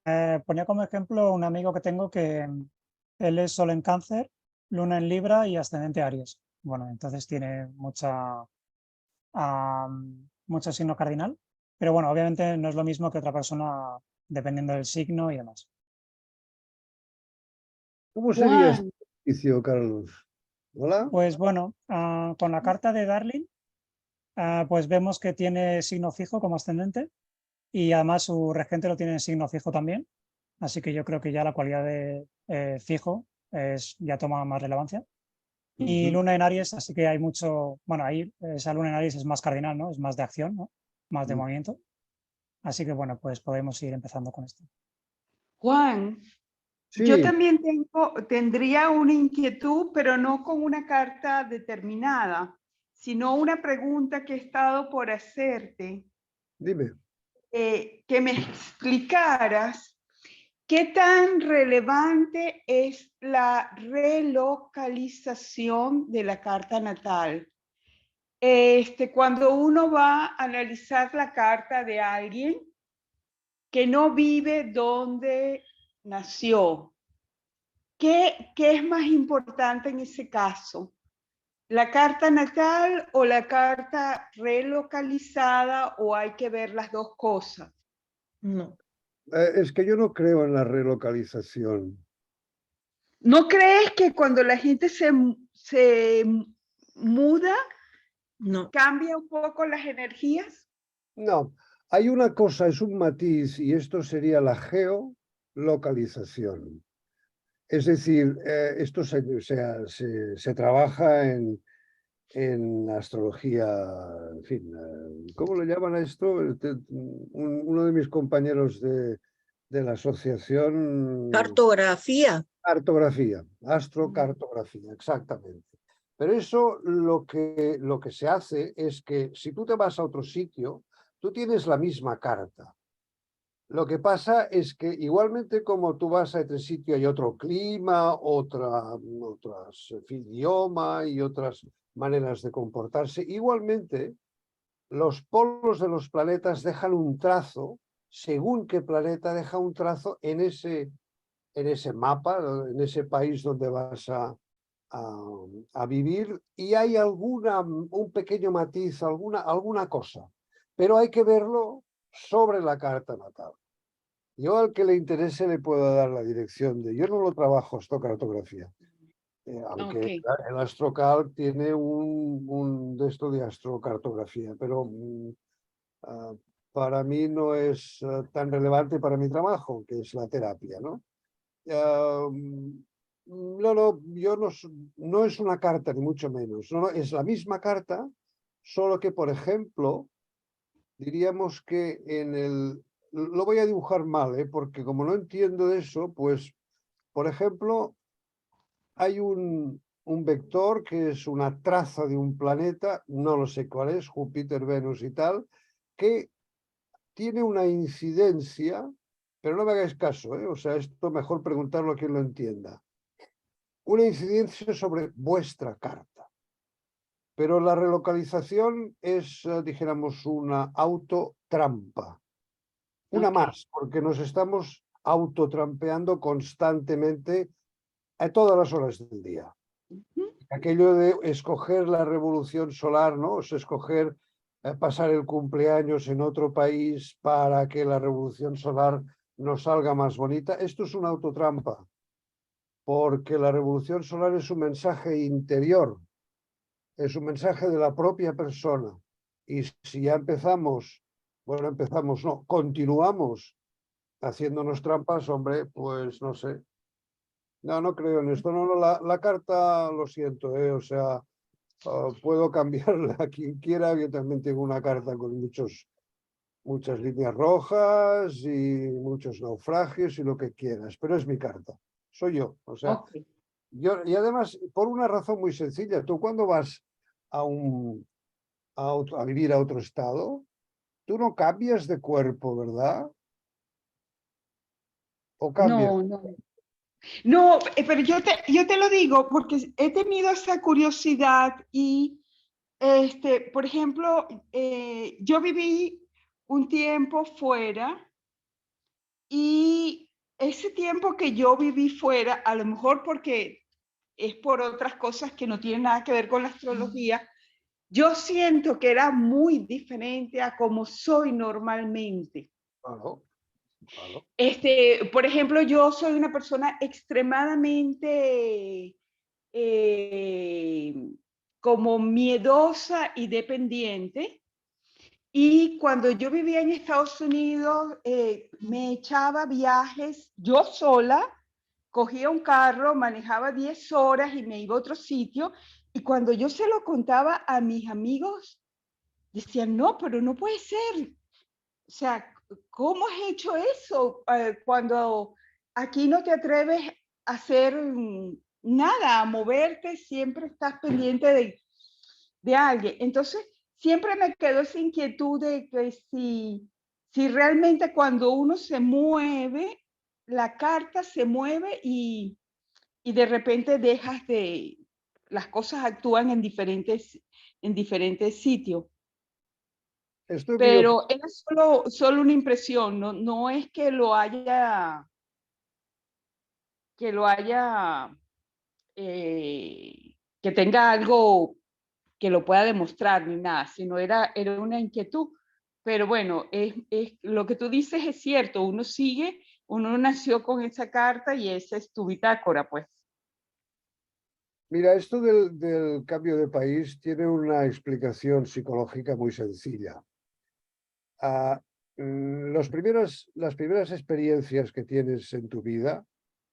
ponía como ejemplo un amigo que tengo que él es Sol en Cáncer, Luna en Libra y ascendente Aries. Bueno, entonces tiene mucho signo cardinal, pero bueno, obviamente no es lo mismo que otra persona dependiendo del signo y demás. ¿Cómo sería este Juan, ejercicio, Carlos? ¿Hola? Pues bueno, con la carta de Darling, pues vemos que tiene signo fijo como ascendente y además su regente lo tiene en signo fijo también, así que yo creo que ya la cualidad de fijo ya toma más relevancia. Y Ujú. luna en Aries, así que hay mucho, bueno, ahí esa luna en Aries es más cardinal, ¿no? Es más de acción, ¿no? Más de movimiento. Así que bueno, pues podemos ir empezando con esto. Juan, yo Sí, también tendría una inquietud, pero no con una carta determinada, sino una pregunta que he estado por hacerte, dime. que me explicaras qué tan relevante es la relocalización de la carta natal. Cuando uno va a analizar la carta de alguien que no vive donde nació, ¿qué es más importante en ese caso? ¿La carta natal o la carta relocalizada, o hay que ver las dos cosas? No. Es que yo no creo en la relocalización. ¿No crees que cuando la gente se muda, No. cambia un poco las energías? No, hay una cosa, es un matiz, y esto sería la geolocalización. Es decir, esto se trabaja en astrología, en fin, ¿cómo le llaman a esto? Uno de mis compañeros de la asociación. Cartografía. Cartografía, astrocartografía, exactamente. Pero eso lo que se hace es que si tú te vas a otro sitio, tú tienes la misma carta. Lo que pasa es que igualmente como tú vas a otro sitio hay otro clima, otros idioma y otras maneras de comportarse, igualmente los polos de los planetas dejan un trazo, según qué planeta deja un trazo en ese mapa, en ese país donde vas a vivir, y hay un pequeño matiz, alguna cosa, pero hay que verlo sobre la carta natal. Yo al que le interese le puedo dar la dirección yo no lo trabajo astrocartografía, aunque Ok. el astrocal tiene un de esto de astrocartografía, pero para mí no es tan relevante para mi trabajo, que es la terapia, ¿no? No, no es una carta, ni mucho menos. No, es la misma carta, solo que, por ejemplo, diríamos que lo voy a dibujar mal, porque como no entiendo de eso, pues, por ejemplo, hay un un vector que es una traza de un planeta, no lo sé cuál es, Júpiter, Venus y tal, que tiene una incidencia, pero no me hagáis caso, o sea, esto mejor preguntarlo a quien lo entienda. Una incidencia sobre vuestra carta. Pero la relocalización es, dijéramos, una autotrampa. Una más, porque nos estamos autotrampeando constantemente a todas las horas del día. Aquello de escoger la revolución solar, ¿no? O sea, escoger pasar el cumpleaños en otro país para que la revolución solar nos salga más bonita. Esto es una autotrampa, porque la revolución solar es un mensaje interior, es un mensaje de la propia persona. Y si ya empezamos, bueno, empezamos, no, continuamos haciéndonos trampas, hombre, pues no sé. No creo en esto. No, la carta, lo siento, o sea, puedo cambiarla a quien quiera. Yo también tengo una carta con muchas líneas rojas y muchos naufragios y lo que quieras, pero es mi carta. Soy yo, o sea, y además, por una razón muy sencilla, tú cuando vas a vivir a otro estado, tú no cambias de cuerpo, ¿verdad? ¿O cambias? No, pero yo te lo digo porque he tenido esa curiosidad y, por ejemplo, yo viví un tiempo fuera y ese tiempo que yo viví fuera, a lo mejor porque es por otras cosas que no tienen nada que ver con la astrología, yo siento que era muy diferente a como soy normalmente. Claro, claro. Por ejemplo, yo soy una persona extremadamente como miedosa y dependiente. Y cuando yo vivía en Estados Unidos, me echaba viajes yo sola, cogía un carro, manejaba 10 horas y me iba a otro sitio. Y cuando yo se lo contaba a mis amigos, decían, no, pero no puede ser. O sea, ¿cómo has hecho eso cuando aquí no te atreves a hacer nada, a moverte, siempre estás pendiente de alguien? Entonces, siempre me quedó esa inquietud de que si realmente cuando uno se mueve, la carta se mueve y de repente las cosas actúan en diferentes sitios. Pero es solo una impresión, no es que lo haya, que tenga algo que lo pueda demostrar ni nada, sino era una inquietud. Pero bueno, lo que tú dices es cierto, uno nació con esa carta y esa es tu bitácora, pues. Mira, esto del cambio de país tiene una explicación psicológica muy sencilla. Las primeras experiencias que tienes en tu vida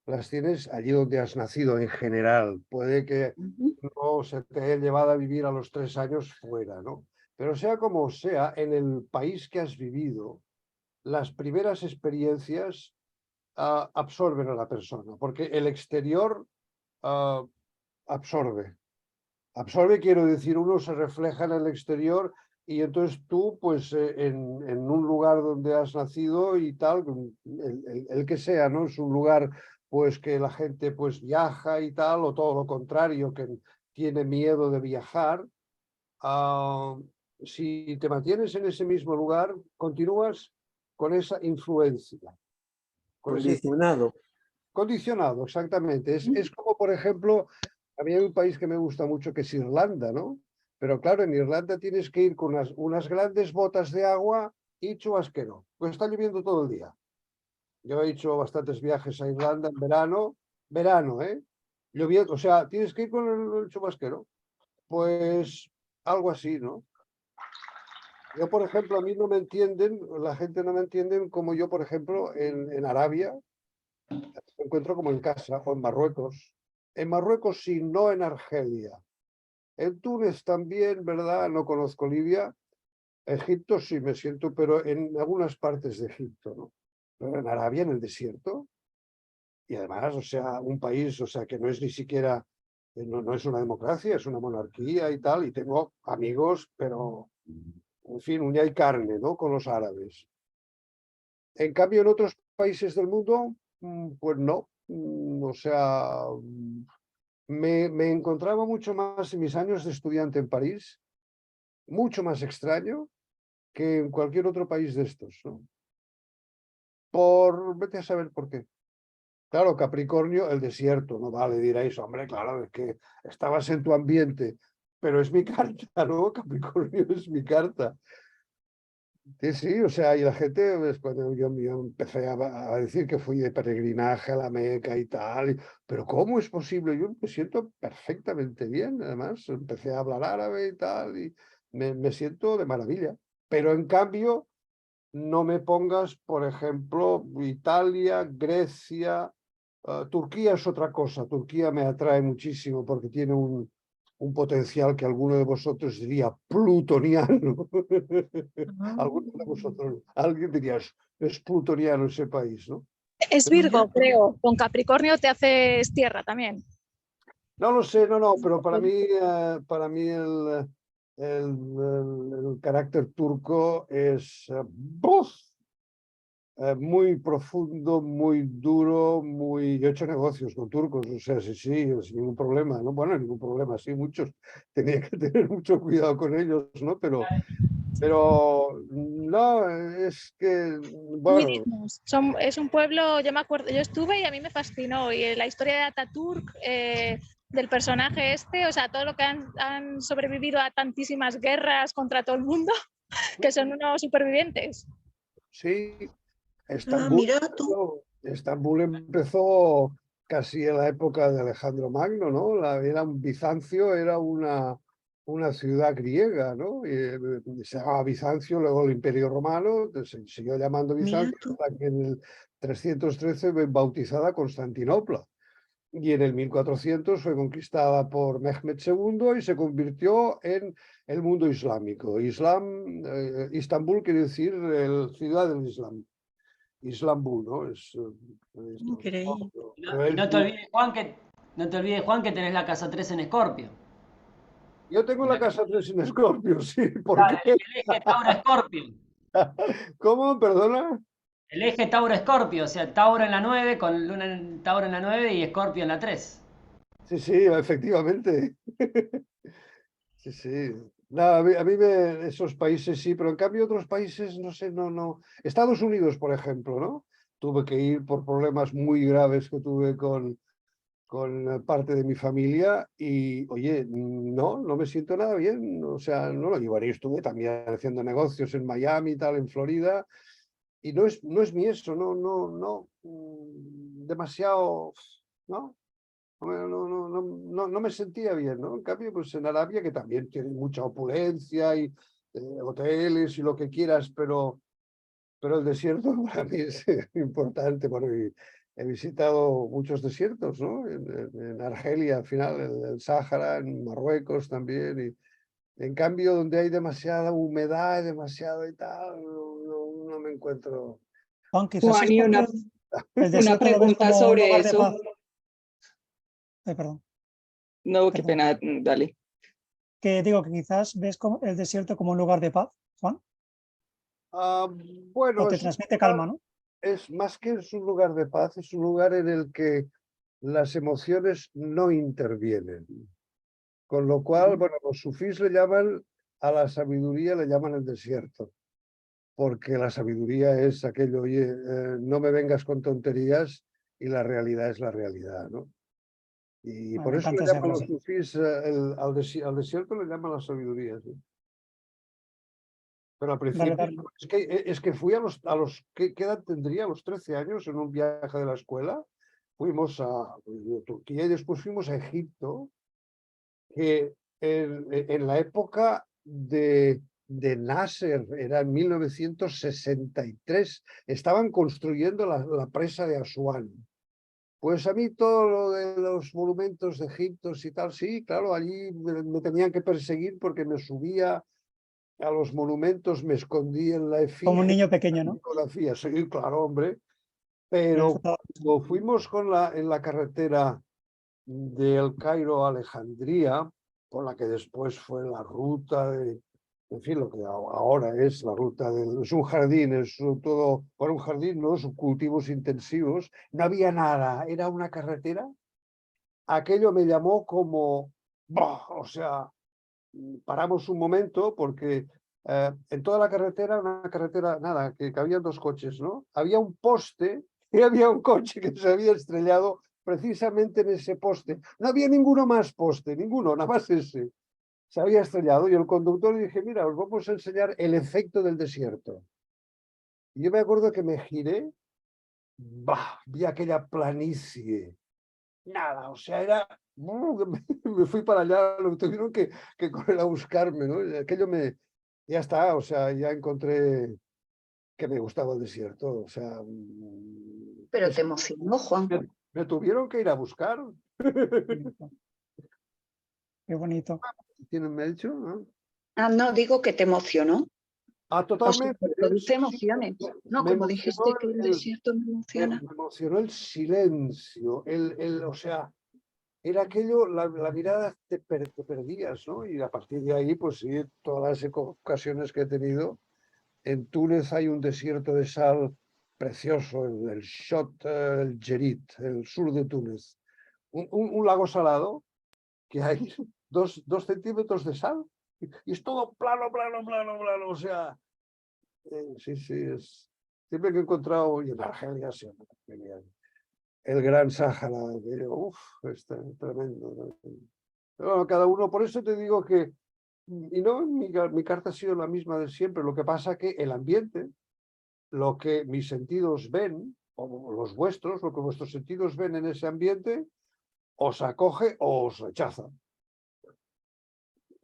las tienes allí donde has nacido en general. Puede que no se te haya llevado a vivir a los 3 años fuera, ¿no? Pero sea como sea, en el país que has vivido, las primeras experiencias absorben a la persona, porque el exterior absorbe. Absorbe, quiero decir, uno se refleja en el exterior y entonces tú, pues en un lugar donde has nacido y tal, el que sea, ¿no? Es un lugar pues que la gente pues viaja y tal, o todo lo contrario, que tiene miedo de viajar. Si te mantienes en ese mismo lugar, continúas con esa influencia. Condicionado. Condicionado, exactamente. Es como, por ejemplo, a mí hay un país que me gusta mucho que es Irlanda, ¿no? Pero claro, en Irlanda tienes que ir con unas grandes botas de agua y chubasquero, pues está lloviendo todo el día. Yo he hecho bastantes viajes a Irlanda en verano, lloviendo, o sea, tienes que ir con el chubasquero. Pues algo así, ¿no? Yo, por ejemplo, a mí no me entienden, la gente no me entiende como yo, por ejemplo, en Arabia, me encuentro como en casa, o en Marruecos. En Marruecos sí, no en Argelia. En Túnez también, ¿verdad? No conozco Libia. Egipto sí me siento, pero en algunas partes de Egipto, ¿no? Pero en Arabia, en el desierto. Y además, o sea, un país, o sea, que no es ni siquiera No es una democracia, es una monarquía y tal, y tengo amigos, pero, en fin, uña y carne, ¿no? Con los árabes. En cambio, en otros países del mundo, pues no. O sea, me encontraba mucho más en mis años de estudiante en París, mucho más extraño que en cualquier otro país de estos, ¿no? Vete a saber por qué. Claro, Capricornio, el desierto, no vale, diréis, hombre, claro, es que estabas en tu ambiente, pero es mi carta, ¿no? Capricornio es mi carta. Sí, sí, o sea, y la gente, pues, cuando yo empecé a decir que fui de peregrinaje a la Meca y tal, pero ¿cómo es posible? Yo me siento perfectamente bien, además, empecé a hablar árabe y tal, y me siento de maravilla. Pero en cambio, no me pongas, por ejemplo, Italia, Grecia, Turquía es otra cosa. Turquía me atrae muchísimo porque tiene un potencial que alguno de vosotros diría plutoniano. Alguno de vosotros, alguien diría, es plutoniano ese país, ¿no? Es Pero Virgo, creo. Con Capricornio te haces tierra también. no lo sé, no, pero para mí el carácter turco es ¡buf! Muy profundo, muy duro, muy... Yo he hecho negocios con turcos, o sea, sí, sin ningún problema, ¿no? Bueno, ningún problema, sí, muchos. Tenía que tener mucho cuidado con ellos, ¿no? Pero no, es que, Muy bueno, dignos. Es un pueblo, yo me acuerdo, yo estuve y a mí me fascinó. Y la historia de Ataturk, del personaje este, o sea, todo lo que han sobrevivido a tantísimas guerras contra todo el mundo, que son unos supervivientes. sí, Ah, Estambul, mira tú. Estambul empezó casi en la época de Alejandro Magno, ¿no? Era un Bizancio, era una ciudad griega, ¿no? Se llamaba Bizancio, luego el Imperio Romano, se siguió llamando Mira Bizancio, tú. hasta que en el 313 fue bautizada Constantinopla. Y en el 1400 fue conquistada por Mehmed II y se convirtió en el mundo islámico. Istambul quiere decir ciudad del Islam. Islambul, ¿no? Increíble. Pero Y no te olvides, Juan, que tenés la casa 3 en Escorpio. yo tengo la casa 3 en Escorpio, sí, ¿por Claro, qué? el eje Tauro-Escorpio. ¿Cómo? ¿Perdona? El eje Tauro-Escorpio, o sea, Tauro en la 9, con Luna en Tauro en la 9 y Escorpio en la 3. Sí, sí, efectivamente. Sí, sí. No, esos países sí, pero en cambio otros países, no sé, no. Estados Unidos, por ejemplo, ¿no? Tuve que ir por problemas muy graves que tuve con parte de mi familia y, oye, no me siento nada bien. O sea, no lo llevaré. Estuve también haciendo negocios en Miami y tal, en Florida, y no es mi eso, no. Demasiado, ¿no? No me sentía bien, ¿no? En cambio, pues en Arabia, que también tiene mucha opulencia y hoteles y lo que quieras, pero el desierto para mí es importante, porque he visitado muchos desiertos, ¿no? En Argelia, al final, el Sáhara, en Marruecos también, y en cambio, donde hay demasiada humedad, demasiado y tal, no me encuentro. Juan, quizás Juan, es y porque el una desierto lo ves pregunta como un sobre lugar de eso. paz. Perdón. No, qué Perdón. pena, dale. Que digo que quizás ves el desierto como un lugar de paz, Juan, Ah, o bueno, te transmite calma, ¿no? es más que es un lugar de paz, es un lugar en el que las emociones no intervienen. Con lo cual, bueno, los sufís le llaman a la sabiduría, le llaman el desierto, porque la sabiduría es aquello, oye, no me vengas con tonterías y la realidad es la realidad, ¿no? Y por Me eso le encanta esa llaman los frase. sufís, al desierto le llaman la sabiduría, ¿sí? Pero al Dale, principio, dale. es que fui ¿qué edad tendría? A los 13 años en un viaje de la escuela. Fuimos a Turquía y después fuimos a Egipto, que en la época de Nasser, era en 1963, estaban construyendo la presa de Asuán. Pues a mí todo lo de los monumentos de Egipto y tal, sí, claro, allí me tenían que perseguir porque me subía a los monumentos, me escondí en la Como un efigie, niño pequeño, ¿no? fotografía, sí, claro, hombre, pero cuando fuimos en la carretera del Cairo a Alejandría, por la que después fue la ruta de, en fin, lo que ahora es la ruta del, es un jardín, es todo, por un jardín, ¿no? Son cultivos intensivos, no había nada, era una carretera. Aquello me llamó como, ¡bah! O sea, paramos un momento porque en toda la carretera, una carretera, nada, que cabían 2 coches, ¿no? Había un poste y había un coche que se había estrellado precisamente en ese poste. No había ninguno más poste, ninguno, nada más ese. Se había estrellado y el conductor le dije, mira, os vamos a enseñar el efecto del desierto. Y yo me acuerdo que me giré, bah, vi aquella planicie, nada, o sea, era, me fui para allá, lo tuvieron que correr a buscarme, ¿no? Aquello me, ya está, o sea, ya encontré que me gustaba el desierto, o sea... Pero te emocionó, Juan. Me tuvieron que ir a buscar. Qué bonito. ¿Tienen me ha dicho? ¿No? Ah, no, digo que te emocionó. Ah, O sea, totalmente. produce emociones. No, Me como dijiste emocionó que el desierto me emociona. me emocionó el silencio, o sea, era aquello, la mirada te perdías, ¿no? Y a partir de ahí, pues sí, todas las ocasiones que he tenido. En Túnez hay un desierto de sal precioso, el Chott el Djerid, el sur de Túnez. Un lago salado que hay 2 centímetros de sal y es todo plano, plano, plano, plano. O sea, sí, sí, es... Siempre que he encontrado, y en Argelia, sí, el Gran Sáhara, uff, está tremendo, ¿no? Pero bueno, cada uno, por eso te digo que, y no, mi carta ha sido la misma de siempre, lo que pasa que el ambiente, lo que mis sentidos ven, o los vuestros, lo que vuestros sentidos ven en ese ambiente, os acoge o os rechaza.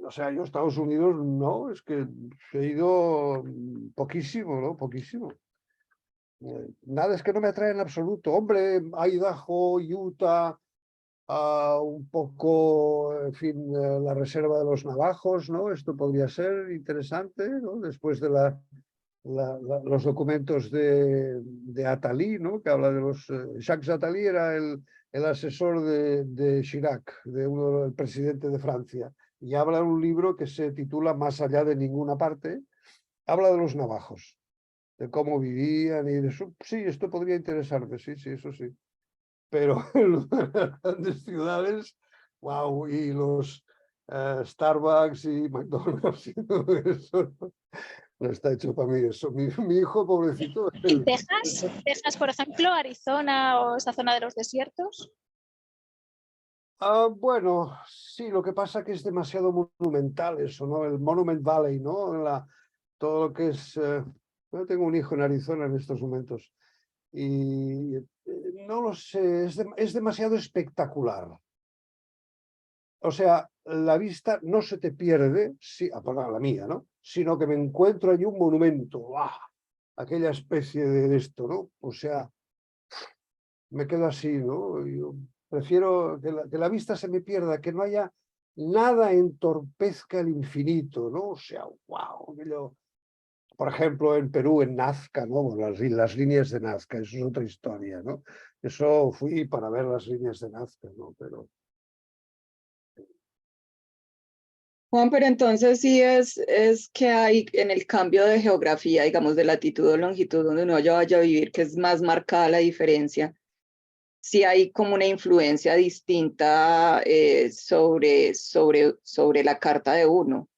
O sea, yo a Estados Unidos no, es que he ido poquísimo, ¿no? Poquísimo. Nada, es que no me atrae en absoluto. Hombre, Idaho, Utah, un poco, en fin, la reserva de los navajos, ¿no? Esto podría ser interesante, ¿no? Después de los documentos de Attali, ¿no? Que habla de los... Jacques Attali era el asesor de Chirac, del presidente de Francia, y habla en un libro que se titula Más allá de ninguna parte, habla de los navajos, de cómo vivían y de eso. Sí, esto podría interesarme, sí, sí, eso sí. Pero en las grandes ciudades, wow, y los Starbucks y McDonald's y todo eso, no está hecho para mí eso. Mi hijo, pobrecito. ¿Y Texas? ¿Texas, por ejemplo, Arizona o esa zona de los desiertos? Bueno, sí, lo que pasa es que es demasiado monumental eso, ¿no? El Monument Valley, ¿no? Todo lo que es... yo tengo un hijo en Arizona en estos momentos y no lo sé, es demasiado espectacular. O sea, la vista no se te pierde, sí, aparte la mía, ¿no? Sino que me encuentro allí un monumento, ¡guau! Aquella especie de esto, ¿no? O sea, me quedo así, ¿no? Yo prefiero que la vista se me pierda, que no haya nada entorpezca el infinito, ¿no? O sea, wow. Por ejemplo, en Perú, en Nazca, ¿no? Bueno, las líneas de Nazca, eso es otra historia, ¿no? Eso fui para ver las líneas de Nazca, ¿no? Pero... Juan, pero entonces sí es que hay en el cambio de geografía, digamos, de latitud o longitud, donde uno vaya a vivir, que es más marcada la diferencia, sí hay como una influencia distinta sobre la carta de uno,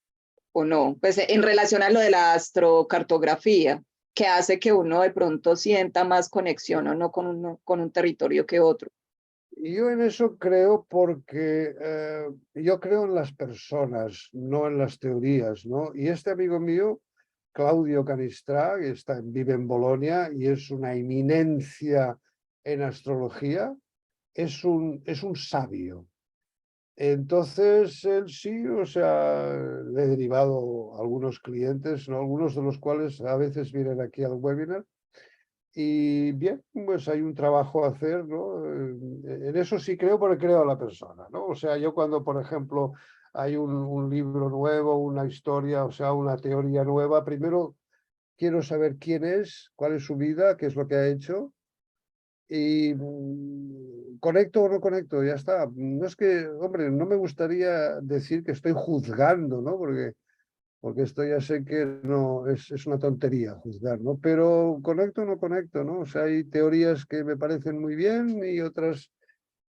¿o no? Pues en relación a lo de la astrocartografía, que hace que uno de pronto sienta más conexión o no con un territorio que otro. Y yo en eso creo porque yo creo en las personas, no en las teorías, ¿no? Y este amigo mío, Claudio Canistrà, que vive en Bolonia y es una eminencia en astrología, es un sabio. Entonces, él sí, o sea, le he derivado a algunos clientes, ¿no? Algunos de los cuales a veces vienen aquí al webinar. Y bien, pues hay un trabajo a hacer, ¿no? En eso sí creo porque creo a la persona, ¿no? O sea, yo cuando, por ejemplo, hay un libro nuevo, una historia, o sea, una teoría nueva, primero quiero saber quién es, cuál es su vida, qué es lo que ha hecho, y conecto o no conecto, ya está. No es que, hombre, no me gustaría decir que estoy juzgando, ¿no? Porque esto ya sé que no es una tontería juzgar, ¿no? Pero conecto o no conecto, ¿no? O sea, hay teorías que me parecen muy bien y otras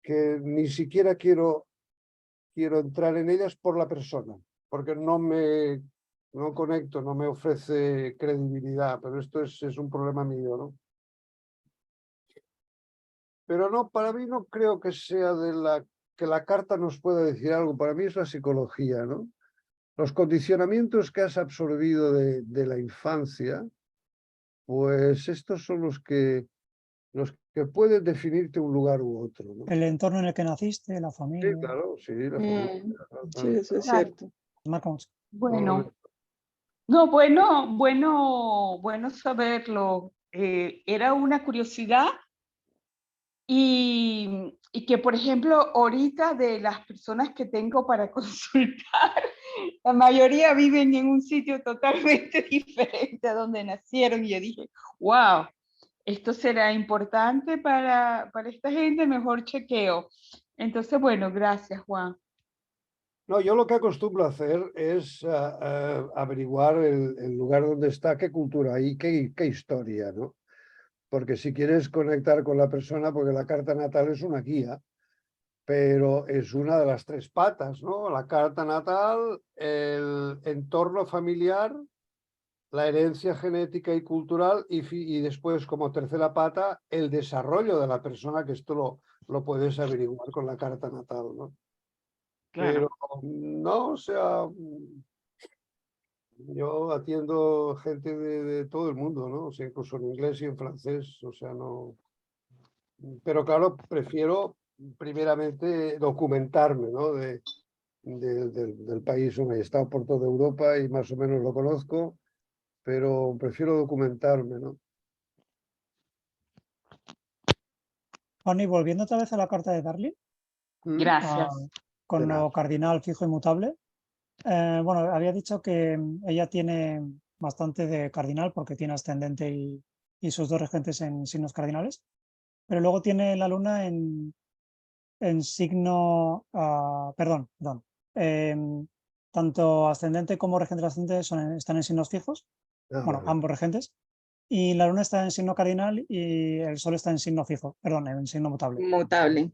que ni siquiera quiero entrar en ellas por la persona, porque no conecto, no me ofrece credibilidad, pero esto es un problema mío, ¿no? Pero no, para mí no creo que sea que la carta nos pueda decir algo, para mí es la psicología, ¿no? Los condicionamientos que has absorbido de la infancia, pues estos son los que pueden definirte un lugar u otro, ¿no? El entorno en el que naciste, la Sí, familia. claro, sí, la familia. Sí, eso es Claro. cierto. Marca mucho. Bueno, no, bueno saberlo. Era una curiosidad y que, por ejemplo, ahorita de las personas que tengo para consultar, la mayoría viven en un sitio totalmente diferente a donde nacieron. Y yo dije, wow, esto será importante para esta gente, mejor chequeo. Entonces, bueno, gracias, Juan. No, yo lo que acostumbro a hacer es averiguar el lugar donde está, qué cultura hay, qué historia, ¿no? Porque si quieres conectar con la persona, porque la carta natal es una guía, pero es una de las tres patas, ¿no? La carta natal, el entorno familiar, la herencia genética y cultural y después como tercera pata el desarrollo de la persona, que esto lo puedes averiguar con la carta natal, ¿no? Pero no, o sea, yo atiendo gente de todo el mundo, ¿no? O sea, incluso en inglés y en francés, o sea, no. Pero claro, prefiero primeramente documentarme, ¿no? Del país. He estado por toda Europa y más o menos lo conozco, pero prefiero documentarme, ¿no? Fanny, volviendo otra vez a la carta de Darling, Gracias. con De nada. lo cardinal fijo inmutable. Bueno, había dicho que ella tiene bastante de cardinal porque tiene ascendente y sus dos regentes en signos cardinales, pero luego tiene la luna en signo, perdón, tanto ascendente como regente ascendente están en signos fijos, bueno, Vale. ambos regentes, y la luna está en signo cardinal y el sol está en signo fijo, perdón, en signo mutable. Mutable.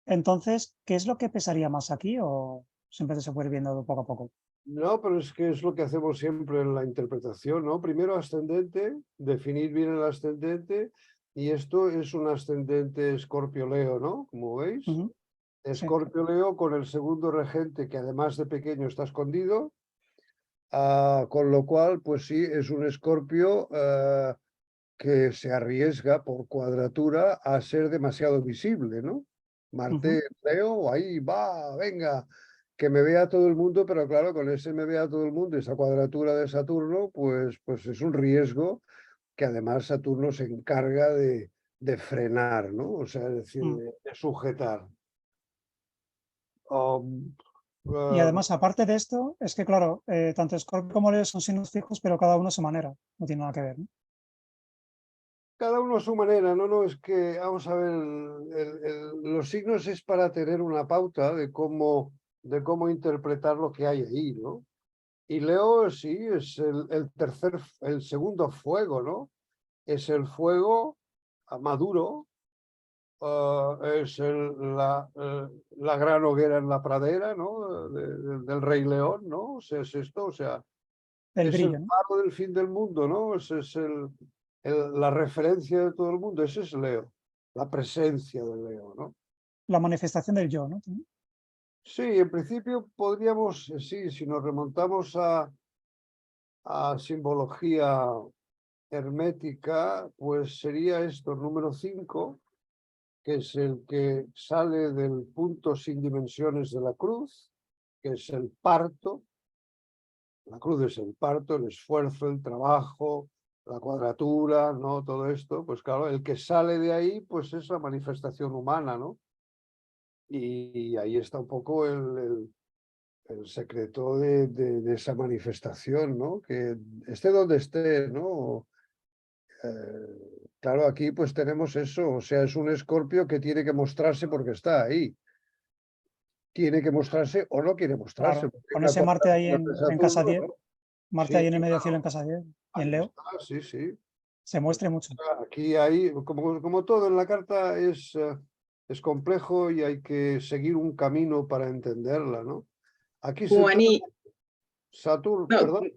Entonces, ¿qué es lo que pesaría más aquí o siempre se puede ir viendo poco a poco? No, pero es que es lo que hacemos siempre en la interpretación, ¿no? Primero ascendente, definir bien el ascendente, y esto es un ascendente Escorpio-Leo, ¿no? Como veis. Sí. Escorpio-Leo con el segundo regente, que además de pequeño está escondido, con lo cual, pues sí, es un Escorpio que se arriesga por cuadratura a ser demasiado visible, ¿no? Marte, Leo, ahí va, venga, que me vea todo el mundo, pero claro, con ese me vea todo el mundo, esa cuadratura de Saturno, pues es un riesgo que además Saturno se encarga de frenar, ¿no? O sea, es decir, de sujetar. Y además, aparte de esto, es que claro, tanto Scorpio como Leo son signos fijos, pero cada uno a su manera, no tiene nada que ver, ¿no? Cada uno a su manera, no, es que, vamos a ver, los signos es para tener una pauta de cómo interpretar lo que hay ahí, ¿no? Y Leo sí, es el segundo fuego, ¿no? Es el fuego maduro, es la gran hoguera en la pradera, ¿no? Del Rey León, ¿no? O sea, es esto, o sea, El es el brillo, ¿no? faro del fin del mundo, ¿no? Ese es la referencia de todo el mundo, ese es Leo, la presencia de Leo, ¿no? La manifestación del yo, ¿no? Sí, en principio podríamos, sí, si nos remontamos a simbología hermética, pues sería esto, número 5, que es el que sale del punto sin dimensiones de la cruz, que es el parto. La cruz es el parto, el esfuerzo, el trabajo, la cuadratura, ¿no? Todo esto, pues claro, el que sale de ahí, pues es la manifestación humana, ¿no? Y ahí está un poco el secreto de esa manifestación, ¿no? Que esté donde esté, ¿no? Claro, aquí pues tenemos eso, o sea, es un Escorpio que tiene que mostrarse porque está ahí. Tiene que mostrarse o no quiere mostrarse. Claro, porque hay con una ese Marte ahí cuadratura de en casa Saturno, 10, ¿no? Marte Sí, ahí en el medio cielo claro. en casa 10, y Ahí en Leo, está, sí, sí. se muestre mucho. Aquí hay, como todo en la carta, es complejo y hay que seguir un camino para entenderla, ¿no? Aquí se Juan, trata y Saturno, no, perdón.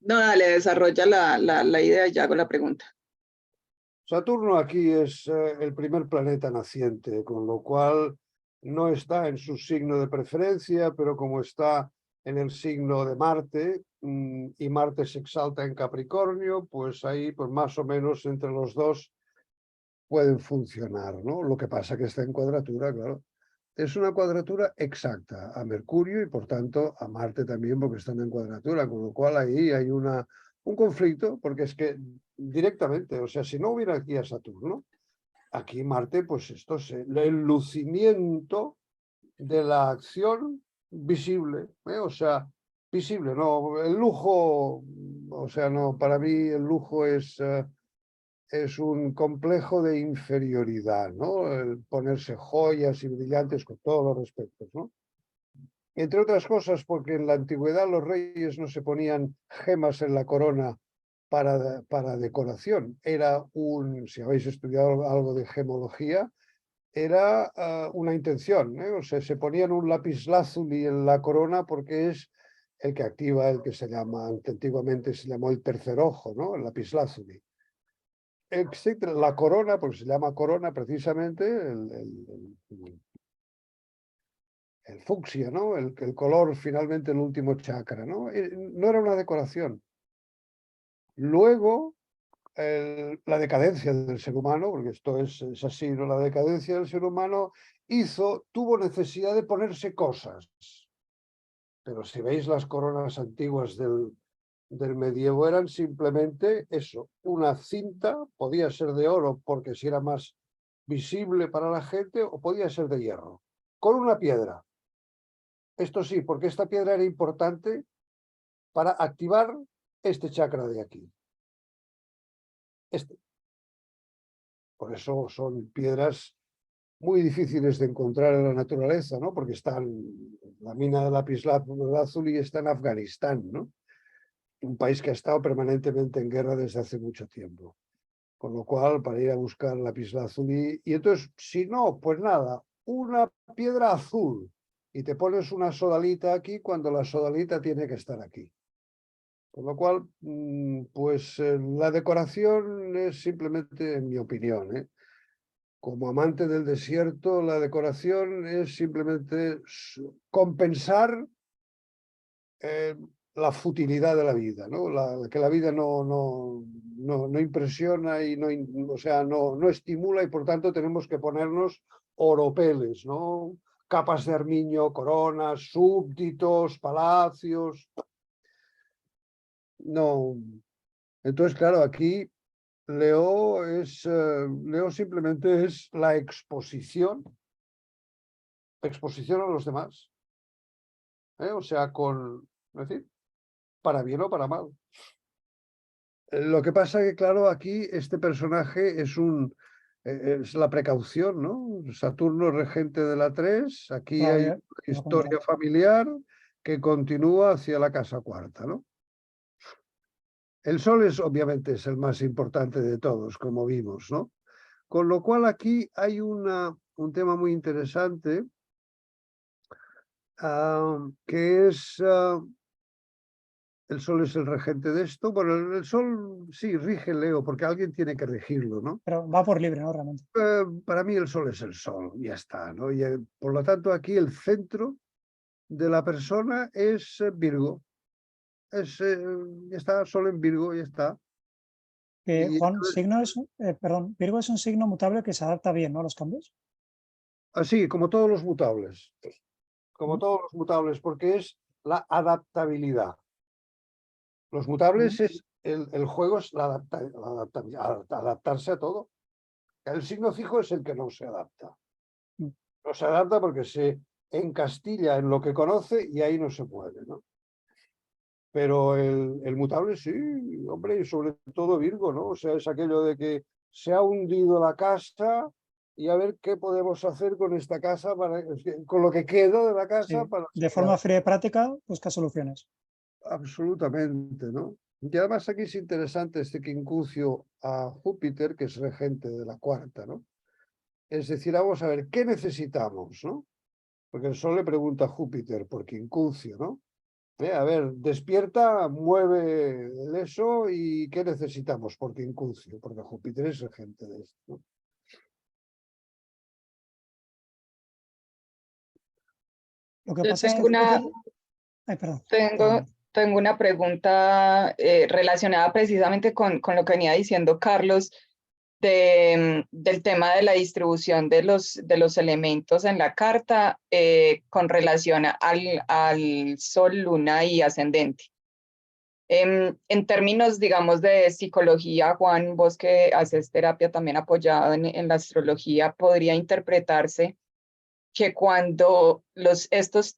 no, dale, desarrolla la idea y ya hago la pregunta. Saturno aquí es el primer planeta naciente, con lo cual no está en su signo de preferencia, pero como está en el signo de Marte y Marte se exalta en Capricornio, pues ahí pues más o menos entre los dos pueden funcionar, ¿no? Lo que pasa que está en cuadratura, claro. Es una cuadratura exacta a Mercurio y por tanto a Marte también porque están en cuadratura, con lo cual ahí hay un conflicto, porque es que directamente, o sea, si no hubiera aquí a Saturno, aquí Marte, pues esto es el lucimiento de la acción visible, o sea, visible, no, el lujo, o sea, no, para mí el lujo es un complejo de inferioridad, ¿no? El ponerse joyas y brillantes con todos los respetos, ¿no? Entre otras cosas, porque en la antigüedad los reyes no se ponían gemas en la corona para decoración. Era si habéis estudiado algo de gemología, era una intención, ¿eh? O sea, se ponían un lapislázuli en la corona porque es el que activa el que se llama, antiguamente se llamó el tercer ojo, ¿no? El lapislázuli. Existe la corona, porque se llama corona precisamente, el fucsia, ¿no? El color finalmente el último chakra, ¿no? No era una decoración. Luego, la decadencia del ser humano, porque esto es así, ¿no? La decadencia del ser humano tuvo necesidad de ponerse cosas. Pero si veis las coronas antiguas del medievo eran simplemente eso, una cinta, podía ser de oro porque si era más visible para la gente o podía ser de hierro, con una piedra. Esto sí, porque esta piedra era importante para activar este chakra de aquí. Por eso son piedras muy difíciles de encontrar en la naturaleza, ¿no? Porque la mina de lapislázuli está en Afganistán, ¿no? Un país que ha estado permanentemente en guerra desde hace mucho tiempo. Con lo cual, para ir a buscar lapislázuli, y entonces, si no, pues nada, una piedra azul, y te pones una sodalita aquí cuando la sodalita tiene que estar aquí. Con lo cual, pues la decoración es simplemente, en mi opinión, como amante del desierto, la decoración es simplemente compensar la futilidad de la vida, ¿no? Que la vida no impresiona y o sea, no estimula y por tanto tenemos que ponernos oropeles, ¿no? Capas de armiño, coronas, súbditos, palacios. No. Entonces, claro, aquí Leo simplemente es la exposición a los demás. O sea, es decir, para bien o para mal. Lo que pasa que, claro, aquí este personaje es la precaución, ¿no? Saturno regente de la 3, aquí hay una historia familiar que continúa hacia la casa cuarta, ¿no? El Sol obviamente es el más importante de todos, como vimos, ¿no? Con lo cual aquí hay un tema muy interesante que es... el Sol es el regente de esto. Bueno, el Sol sí rige Leo, porque alguien tiene que regirlo, ¿no? Pero va por libre, ¿no? Realmente. Para mí el Sol es el Sol, ya está, ¿no? Y por lo tanto aquí el centro de la persona es Virgo. Ya está, Sol en Virgo, ya está. Juan, perdón, Virgo es un signo mutable que se adapta bien, ¿no? A los cambios. Así, como todos los mutables. Como todos los mutables, porque es la adaptabilidad. Los mutables el juego es adaptarse a todo. El signo fijo es el que no se adapta. No se adapta porque se encastilla en lo que conoce y ahí no se puede, ¿no? Pero el mutable sí, hombre, y sobre todo Virgo, ¿no? O sea, es aquello de que se ha hundido la casa y a ver qué podemos hacer con esta casa, con lo que queda de la casa. Sí, Para de forma fría y práctica, busca soluciones. Absolutamente, ¿no? Y además aquí es interesante este quincucio a Júpiter, que es regente de la cuarta, ¿no? Es decir, vamos a ver, ¿qué necesitamos, no? Porque el Sol le pregunta a Júpiter por quincucio, ¿no? A ver, despierta, mueve el eso y ¿qué necesitamos por quincucio? Porque Júpiter es regente de esto, ¿no? Lo que Yo pasa es que tengo una, Júpiter... Ay, perdón. tengo una pregunta relacionada precisamente con lo que venía diciendo Carlos del tema de la distribución de los elementos en la carta con relación al Sol, Luna y Ascendente. En términos, digamos, de psicología, Juan, vos que haces terapia también apoyado en la astrología, podría interpretarse que cuando estos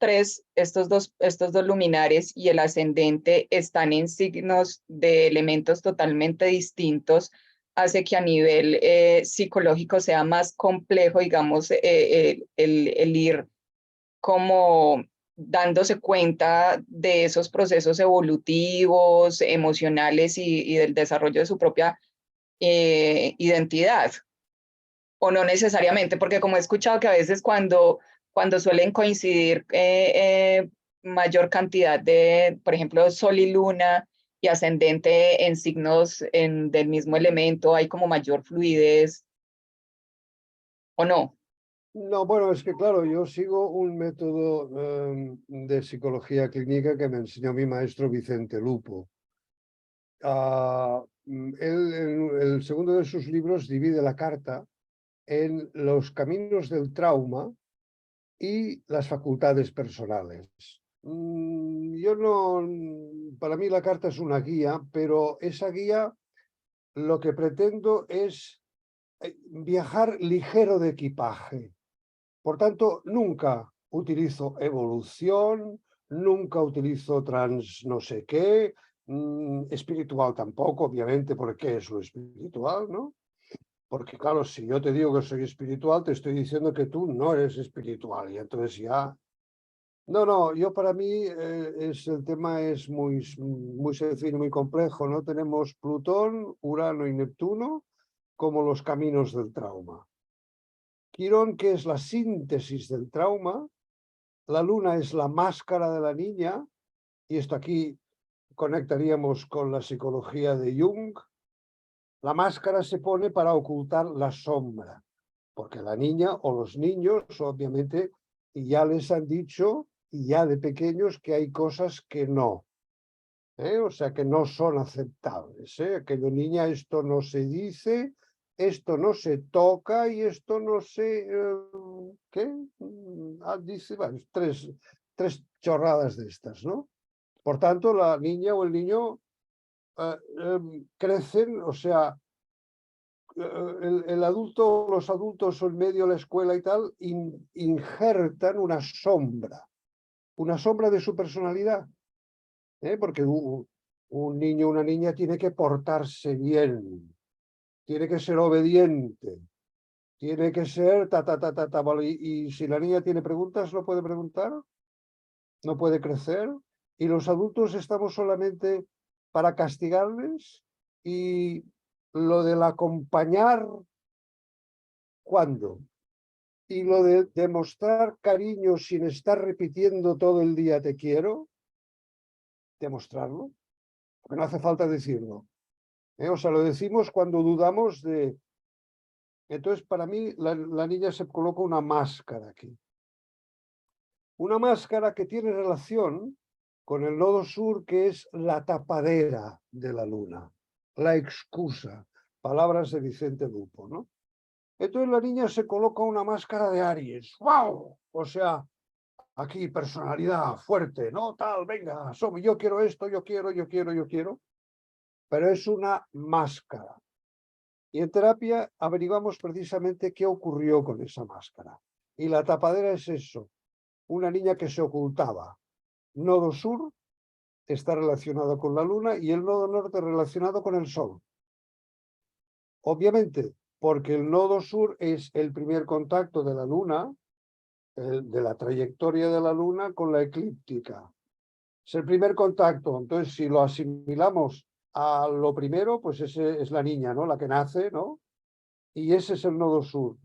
dos luminares y el ascendente están en signos de elementos totalmente distintos, hace que a nivel psicológico sea más complejo, digamos, el ir como dándose cuenta de esos procesos evolutivos, emocionales y del desarrollo de su propia identidad. O no necesariamente, porque como he escuchado que a veces cuando suelen coincidir mayor cantidad de, por ejemplo, Sol y Luna y ascendente en signos del mismo elemento, hay como mayor fluidez, ¿o no? No, bueno, es que claro, yo sigo un método de psicología clínica que me enseñó mi maestro Vicente Lupo. Él, en el segundo de sus libros, divide la carta en los caminos del trauma y las facultades personales. Yo no, para mí la carta es una guía, pero esa guía lo que pretendo es viajar ligero de equipaje. Por tanto, nunca utilizo evolución, nunca utilizo trans no sé qué, espiritual tampoco, obviamente, porque es lo espiritual, ¿no? Porque claro, si yo te digo que soy espiritual, te estoy diciendo que tú no eres espiritual y entonces ya... No, yo para mí el tema es muy sencillo, muy complejo, ¿no? Tenemos Plutón, Urano y Neptuno como los caminos del trauma. Quirón, que es la síntesis del trauma, la luna es la máscara de la niña, y esto aquí conectaríamos con la psicología de Jung. La máscara se pone para ocultar la sombra, porque la niña o los niños, obviamente, ya les han dicho, y ya de pequeños, que hay cosas que no. O sea, que no son aceptables. Aquello, niña, esto no se dice, esto no se toca y esto no se... ¿qué? Dice, bueno, tres chorradas de estas, ¿no? Por tanto, la niña o el niño crecen, o sea, el adulto, los adultos o el medio, la escuela y tal, injertan una sombra de su personalidad. Porque un niño o una niña tiene que portarse bien, tiene que ser obediente, tiene que ser y si la niña tiene preguntas, no puede preguntar, no puede crecer, y los adultos estamos solamente para castigarles, y lo del acompañar, ¿cuándo? Y lo de demostrar cariño sin estar repitiendo todo el día te quiero, demostrarlo, porque no hace falta decirlo. O sea, lo decimos cuando dudamos de... Entonces, para mí, la niña se coloca una máscara aquí. Una máscara que tiene relación con el nodo sur, que es la tapadera de la luna, la excusa, palabras de Vicente Lupo, ¿no? Entonces la niña se coloca una máscara de Aries. ¡Wow! O sea, aquí personalidad fuerte, ¿no? Tal, venga, yo quiero esto, yo quiero. Pero es una máscara. Y en terapia averiguamos precisamente qué ocurrió con esa máscara. Y la tapadera es eso, una niña que se ocultaba. Nodo sur está relacionado con la luna y el nodo norte relacionado con el sol. Obviamente, porque el nodo sur es el primer contacto de la luna, de la trayectoria de la luna con la eclíptica. Es el primer contacto. Entonces, si lo asimilamos a lo primero, pues ese es la niña, ¿no? La que nace, ¿no? Y ese es el nodo sur.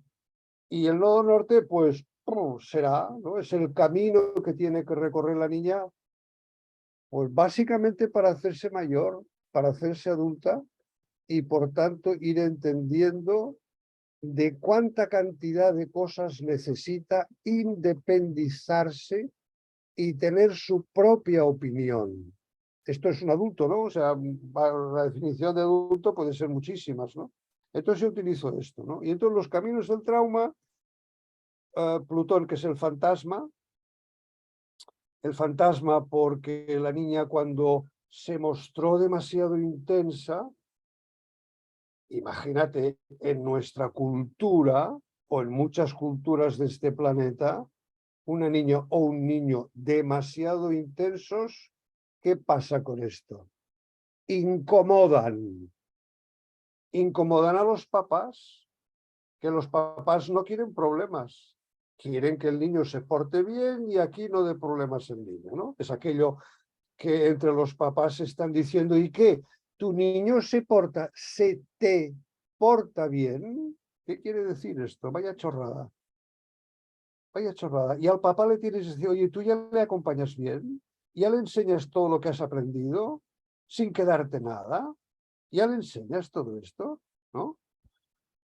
Y el nodo norte, pues, será, ¿no? Es el camino que tiene que recorrer la niña, pues básicamente para hacerse mayor, para hacerse adulta y por tanto ir entendiendo de cuánta cantidad de cosas necesita independizarse y tener su propia opinión. Esto es un adulto, ¿no? O sea, la definición de adulto puede ser muchísimas, ¿no? Entonces yo utilizo esto, ¿no? Y entonces los caminos del trauma, Plutón, que es el fantasma porque la niña cuando se mostró demasiado intensa, imagínate, en nuestra cultura o en muchas culturas de este planeta, una niña o un niño demasiado intensos, ¿qué pasa con esto? Incomodan a los papás, que los papás no quieren problemas, quieren que el niño se porte bien y aquí no dé problemas el niño, ¿no? Es aquello que entre los papás están diciendo, ¿y qué? ¿Tu niño se te porta bien? ¿Qué quiere decir esto? Vaya chorrada. Vaya chorrada. Y al papá le tienes que decir, oye, ¿tú ya le acompañas bien? ¿Ya le enseñas todo lo que has aprendido sin quedarte nada? ¿Ya le enseñas todo esto? ¿No?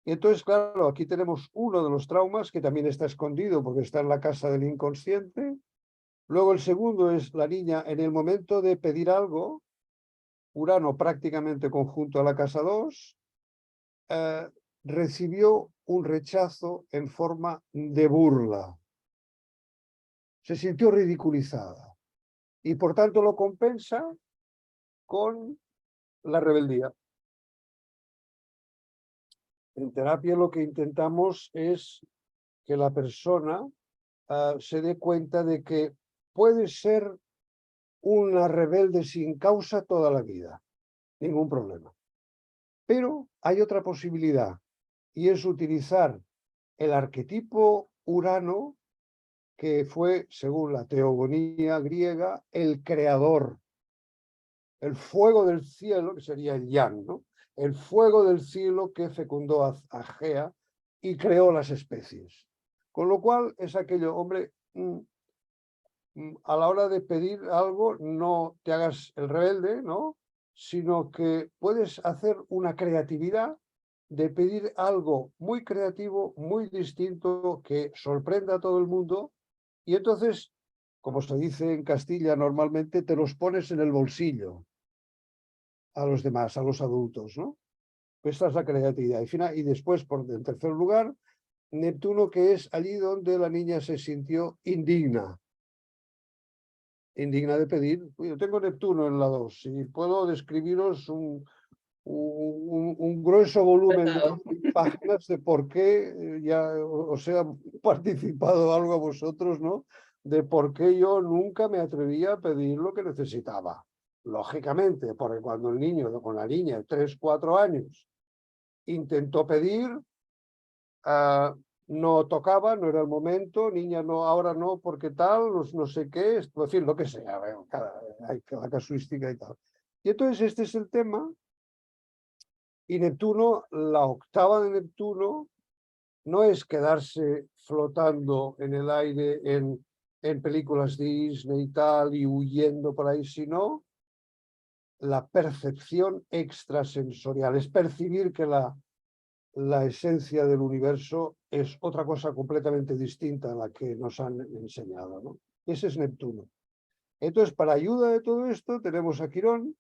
Y entonces, claro, aquí tenemos uno de los traumas que también está escondido porque está en la casa del inconsciente. Luego el segundo es la niña en el momento de pedir algo, Urano prácticamente conjunto a la casa 2, recibió un rechazo en forma de burla. Se sintió ridiculizada y por tanto lo compensa con la rebeldía. En terapia lo que intentamos es que la persona se dé cuenta de que puede ser una rebelde sin causa toda la vida, ningún problema. Pero hay otra posibilidad y es utilizar el arquetipo Urano, que fue, según la teogonía griega, el creador, el fuego del cielo, que sería el Yang, ¿no? El fuego del cielo que fecundó a Gea y creó las especies. Con lo cual es aquello, hombre, a la hora de pedir algo no te hagas el rebelde, ¿no? Sino que puedes hacer una creatividad de pedir algo muy creativo, muy distinto, que sorprenda a todo el mundo. Y entonces, como se dice en Castilla normalmente, te los pones en el bolsillo a los demás, a los adultos, ¿no? Esta es la creatividad. Y después, en tercer lugar, Neptuno, que es allí donde la niña se sintió indigna de pedir. Yo tengo Neptuno en la 2 y puedo describiros un grueso volumen de páginas de por qué ya os he participado algo a vosotros, ¿no? De por qué yo nunca me atrevía a pedir lo que necesitaba. Lógicamente, porque cuando el niño con la niña de 3, 4 años intentó pedir, no tocaba, no era el momento, niña no, ahora no, porque tal, no sé qué, es decir, lo que sea, hay la casuística y tal. Y entonces este es el tema. Y Neptuno, la octava de Neptuno, no es quedarse flotando en el aire en películas Disney y tal, y huyendo por ahí, sino la percepción extrasensorial, es percibir que la esencia del universo es otra cosa completamente distinta a la que nos han enseñado, ¿no? Ese es Neptuno. Entonces, para ayuda de todo esto, tenemos a Quirón,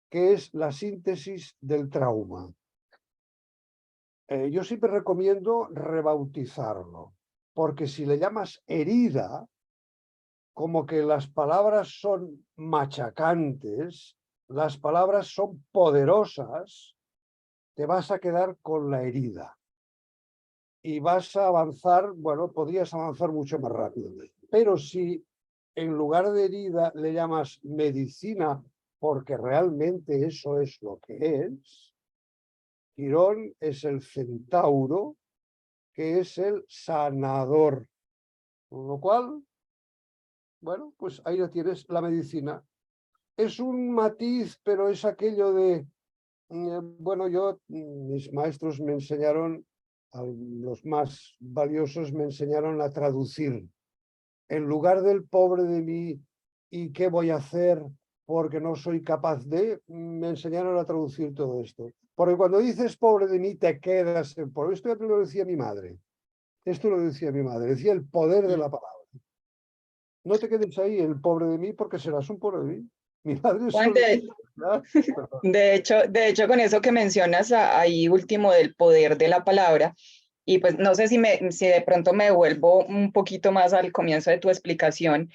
que es la síntesis del trauma. Yo siempre recomiendo rebautizarlo, porque si le llamas herida, como que las palabras son machacantes, las palabras son poderosas, te vas a quedar con la herida. Y vas a avanzar, bueno, podrías avanzar mucho más rápido. Pero si en lugar de herida le llamas medicina, porque realmente eso es lo que es, Quirón es el centauro, que es el sanador. Con lo cual, bueno, pues ahí lo tienes, la medicina. Es un matiz, pero es aquello de, bueno, mis maestros me enseñaron, los más valiosos me enseñaron a traducir. En lugar del pobre de mí y qué voy a hacer porque no soy capaz de, me enseñaron a traducir todo esto. Porque cuando dices pobre de mí te quedas en pobre. Esto ya te lo decía mi madre. Esto lo decía mi madre. Decía el poder de la palabra. No te quedes ahí, el pobre de mí, porque serás un pobre de mí. Mi madre Juan, de de hecho, con eso que mencionas ahí último del poder de la palabra, y pues no sé si de pronto me devuelvo un poquito más al comienzo de tu explicación,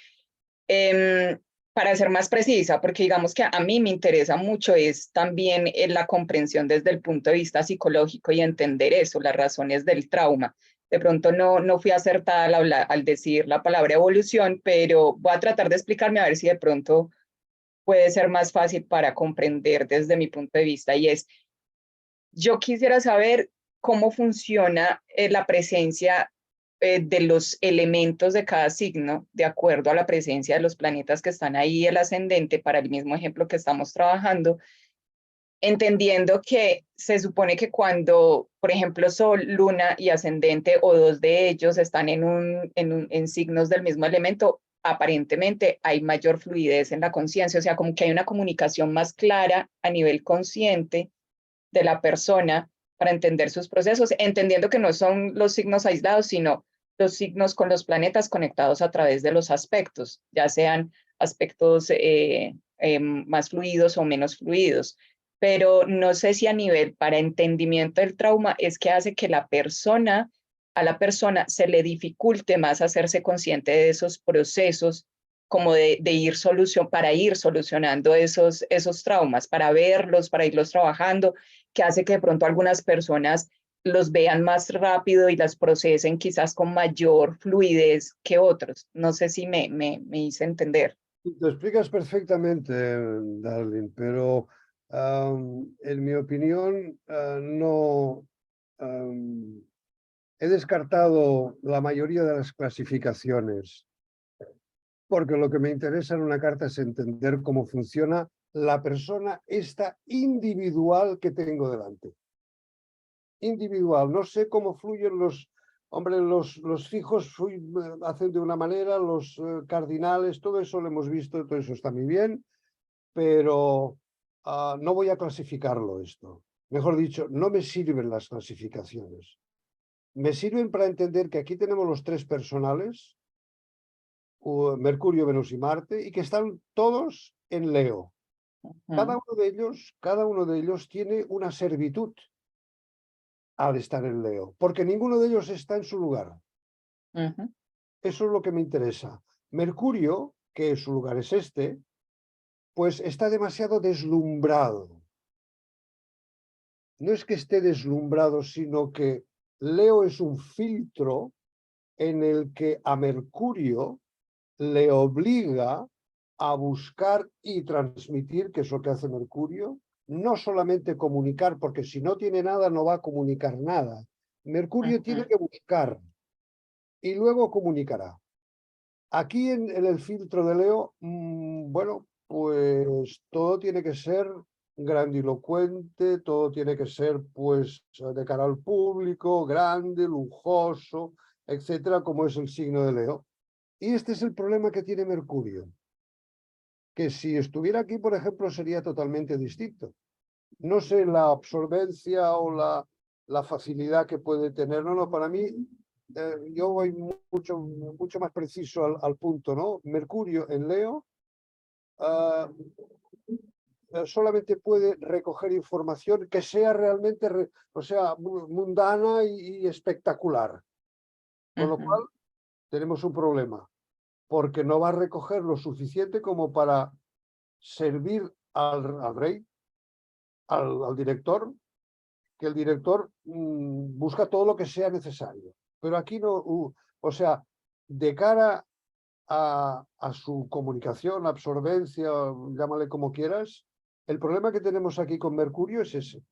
para ser más precisa, porque digamos que a mí me interesa mucho es también la comprensión desde el punto de vista psicológico y entender eso, las razones del trauma. De pronto no fui acertada al decir la palabra evolución, pero voy a tratar de explicarme a ver si de pronto puede ser más fácil para comprender desde mi punto de vista. Y es, yo quisiera saber cómo funciona la presencia de los elementos de cada signo, de acuerdo a la presencia de los planetas que están ahí, el ascendente, para el mismo ejemplo que estamos trabajando, entendiendo que se supone que cuando, por ejemplo, Sol, Luna y ascendente o dos de ellos están en signos del mismo elemento, aparentemente hay mayor fluidez en la conciencia, o sea, como que hay una comunicación más clara a nivel consciente de la persona para entender sus procesos, entendiendo que no son los signos aislados, sino los signos con los planetas conectados a través de los aspectos, ya sean aspectos más fluidos o menos fluidos. Pero no sé si a nivel para entendimiento del trauma es que hace que a la persona se le dificulte más hacerse consciente de esos procesos, como de ir solucionando esos traumas, para verlos, para irlos trabajando, que hace que de pronto algunas personas los vean más rápido y las procesen quizás con mayor fluidez que otros. No sé si me hice entender. Lo explicas perfectamente, Darling, pero en mi opinión no he descartado la mayoría de las clasificaciones, porque lo que me interesa en una carta es entender cómo funciona la persona esta individual que tengo delante. Individual, no sé cómo fluyen los fijos hacen de una manera, los cardinales, todo eso lo hemos visto, todo eso está muy bien, pero no voy a clasificarlo esto. Mejor dicho, no me sirven las clasificaciones. Me sirven para entender que aquí tenemos los tres personales, Mercurio, Venus y Marte, y que están todos en Leo. Cada uno de ellos tiene una servitud al estar en Leo, porque ninguno de ellos está en su lugar. Eso es lo que me interesa. Mercurio, que su lugar es este, pues está demasiado deslumbrado. No es que esté deslumbrado, sino que Leo es un filtro en el que a Mercurio le obliga a buscar y transmitir, que es lo que hace Mercurio, no solamente comunicar, porque si no tiene nada no va a comunicar nada. Mercurio tiene que buscar y luego comunicará. Aquí en el filtro de Leo, bueno, pues todo tiene que ser grandilocuente, todo tiene que ser pues de cara al público, grande, lujoso, etcétera, como es el signo de Leo. Y este es el problema que tiene Mercurio, que si estuviera aquí, por ejemplo, sería totalmente distinto. No sé la absorbencia o la facilidad que puede tener. No, para mí, yo voy mucho más preciso al punto, ¿no? Mercurio en Leo solamente puede recoger información que sea realmente, o sea, mundana y espectacular. Con lo cual, tenemos un problema, porque no va a recoger lo suficiente como para servir al rey, al director, que el director busca todo lo que sea necesario. Pero aquí no, o sea, de cara a su comunicación, absorbencia, llámale como quieras, el problema que tenemos aquí con Mercurio es ese.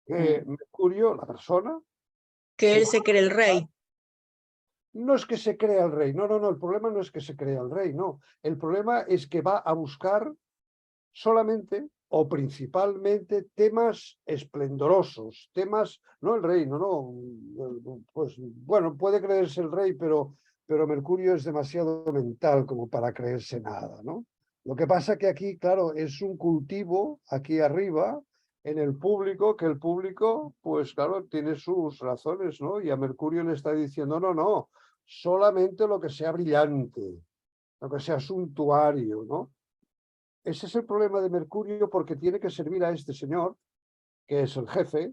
que Mercurio, la persona, Que él va se cree el rey. no es que se crea el rey, no, el problema no es que se crea el rey, no. El problema es que va a buscar solamente o principalmente temas esplendorosos, temas, no el rey, pues bueno, puede creerse el rey, pero Mercurio es demasiado mental como para creerse nada, ¿no? Lo que pasa que aquí, claro, es un cultivo aquí arriba en el público, que el público, pues claro, tiene sus razones, ¿no? Y a Mercurio le está diciendo, no, solamente lo que sea brillante, lo que sea suntuario, ¿no? Ese es el problema de Mercurio, porque tiene que servir a este señor, que es el jefe,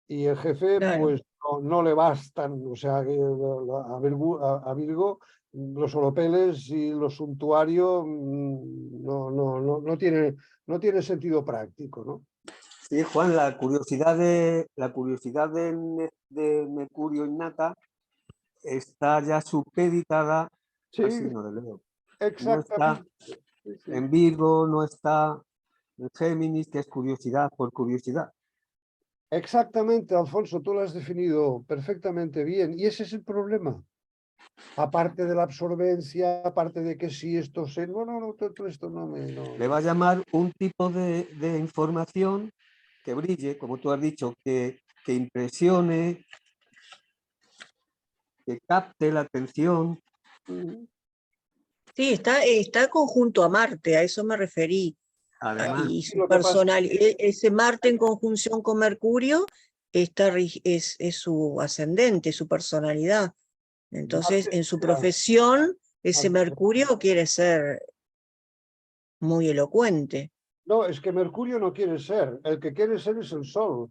y el jefe Claro. pues no le bastan, o sea, a Virgo los oropeles y lo suntuario no tiene sentido práctico, ¿no? Sí, Juan, la curiosidad de Mercurio innata está ya supeditada Sí, al signo de Leo. No está exactamente. Sí. en Virgo, no está en Géminis, que es curiosidad por curiosidad. Exactamente, Alfonso, tú lo has definido perfectamente bien. Y ese es el problema. Aparte de la absorbencia, aparte de que si esto se... todo esto no me... Le va a llamar un tipo de información que brille, como tú has dicho, que impresione, que capte la atención. Sí, está conjunto a Marte, a eso me referí. Además, Y sí, su lo que pasa- ese Marte en conjunción con Mercurio es su ascendente, su personalidad. Entonces, en su profesión, ese Mercurio quiere ser muy elocuente. No, es que Mercurio no quiere ser. El que quiere ser es el Sol.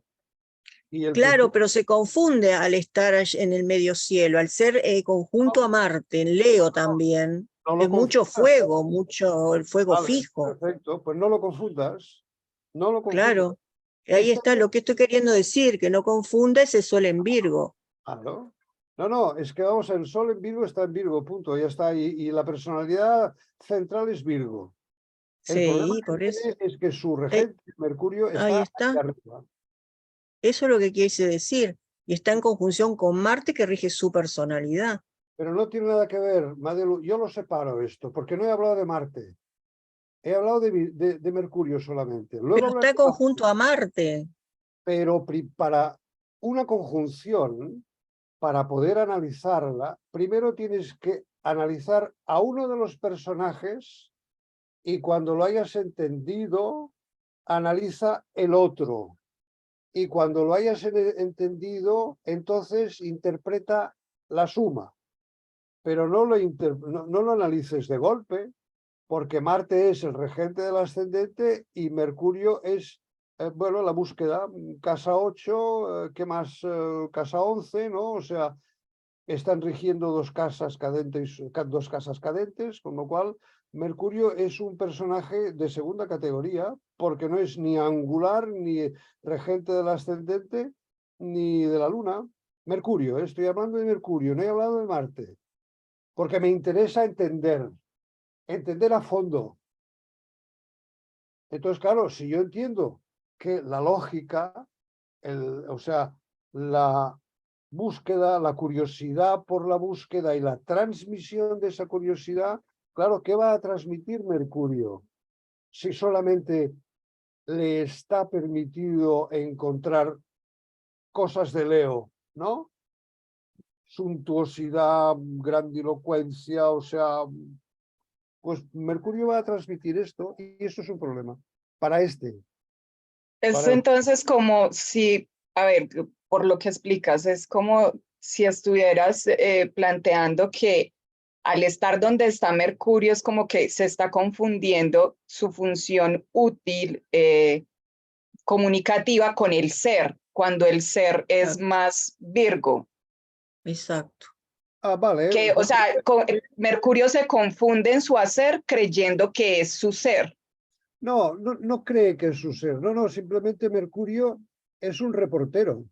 Y el que Claro, quiere- pero se confunde al estar en el medio cielo, al ser conjunto a Marte, en Leo también. no lo Es mucho confundas. fuego, mucho el fuego Vale, fijo. perfecto, pues no lo confundas. No lo confundas. Claro. Ahí Esta- está lo que estoy queriendo decir, que no confunda ese sol en Virgo. Claro. No, es que vamos, el Sol en Virgo está en Virgo, punto, ya está. Y la personalidad central es Virgo. El problema Sí, que por eso. tiene es que su Eh, regente, Mercurio, Ahí está está. ahí arriba. Eso es lo que quise decir. Y está en conjunción con Marte, que rige su personalidad. Pero no tiene nada que ver, Madelu. Yo lo separo esto, porque no he hablado de Marte. He hablado de Mercurio solamente. Luego Pero hablaré está de Marte. conjunto a Marte. Pero para una conjunción, para poder analizarla, primero tienes que analizar a uno de los personajes y cuando lo hayas entendido, analiza el otro. Y cuando lo hayas entendido, entonces interpreta la suma. Pero no lo analices de golpe, porque Marte es el regente del ascendente y Mercurio es, bueno, la búsqueda, casa 8, ¿qué más? Casa 11, ¿no? O sea, están rigiendo dos casas cadentes, con lo cual Mercurio es un personaje de segunda categoría, porque no es ni angular, ni regente del ascendente, ni de la Luna. Mercurio, estoy hablando de Mercurio, no he hablado de Marte, porque me interesa entender a fondo. Entonces, claro, si yo entiendo que la lógica, o sea, la búsqueda, la curiosidad por la búsqueda y la transmisión de esa curiosidad, claro, ¿qué va a transmitir Mercurio? Si solamente le está permitido encontrar cosas de Leo, ¿no? Suntuosidad, grandilocuencia, o sea, pues Mercurio va a transmitir esto y eso es un problema para este. Es Para el- entonces como si, a ver, por lo que explicas, es como si estuvieras planteando que al estar donde está Mercurio es como que se está confundiendo su función útil comunicativa con el ser, cuando el ser es Exacto. más Virgo. Exacto. Vale. Que, o sea, Mercurio se confunde en su hacer creyendo que es su ser. No cree que es su ser. No, simplemente Mercurio es un reportero.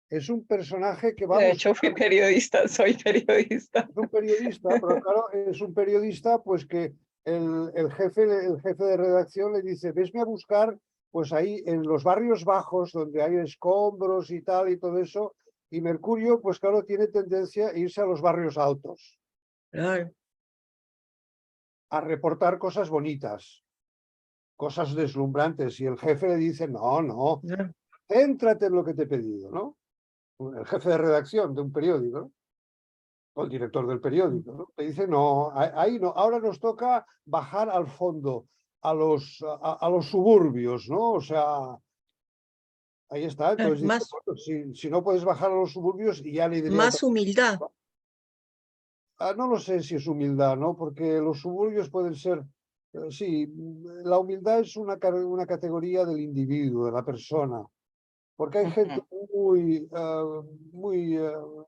Es un personaje que va a De buscar. hecho, fui periodista, soy periodista. Es un periodista, pero claro, es un periodista pues que el jefe de redacción le dice, vesme a buscar pues ahí en los barrios bajos donde hay escombros y tal y todo eso, y Mercurio, pues claro, tiene tendencia a irse a los barrios altos, Claro. a reportar cosas bonitas, cosas deslumbrantes, y el jefe le dice, no, Claro. céntrate en lo que te he pedido, ¿no? El jefe de redacción de un periódico, ¿no? O el director del periódico, ¿no? Te dice, no, ahí no, ahora nos toca bajar al fondo, a los suburbios, ¿no? O sea, ahí está. Entonces dice, Más, bueno, si no puedes bajar a los suburbios, y ya le diré otra más humildad. cosa. No lo sé si es humildad, ¿no? Porque los suburbios pueden ser, sí, la humildad es una categoría del individuo, de la persona. Porque hay gente muy, muy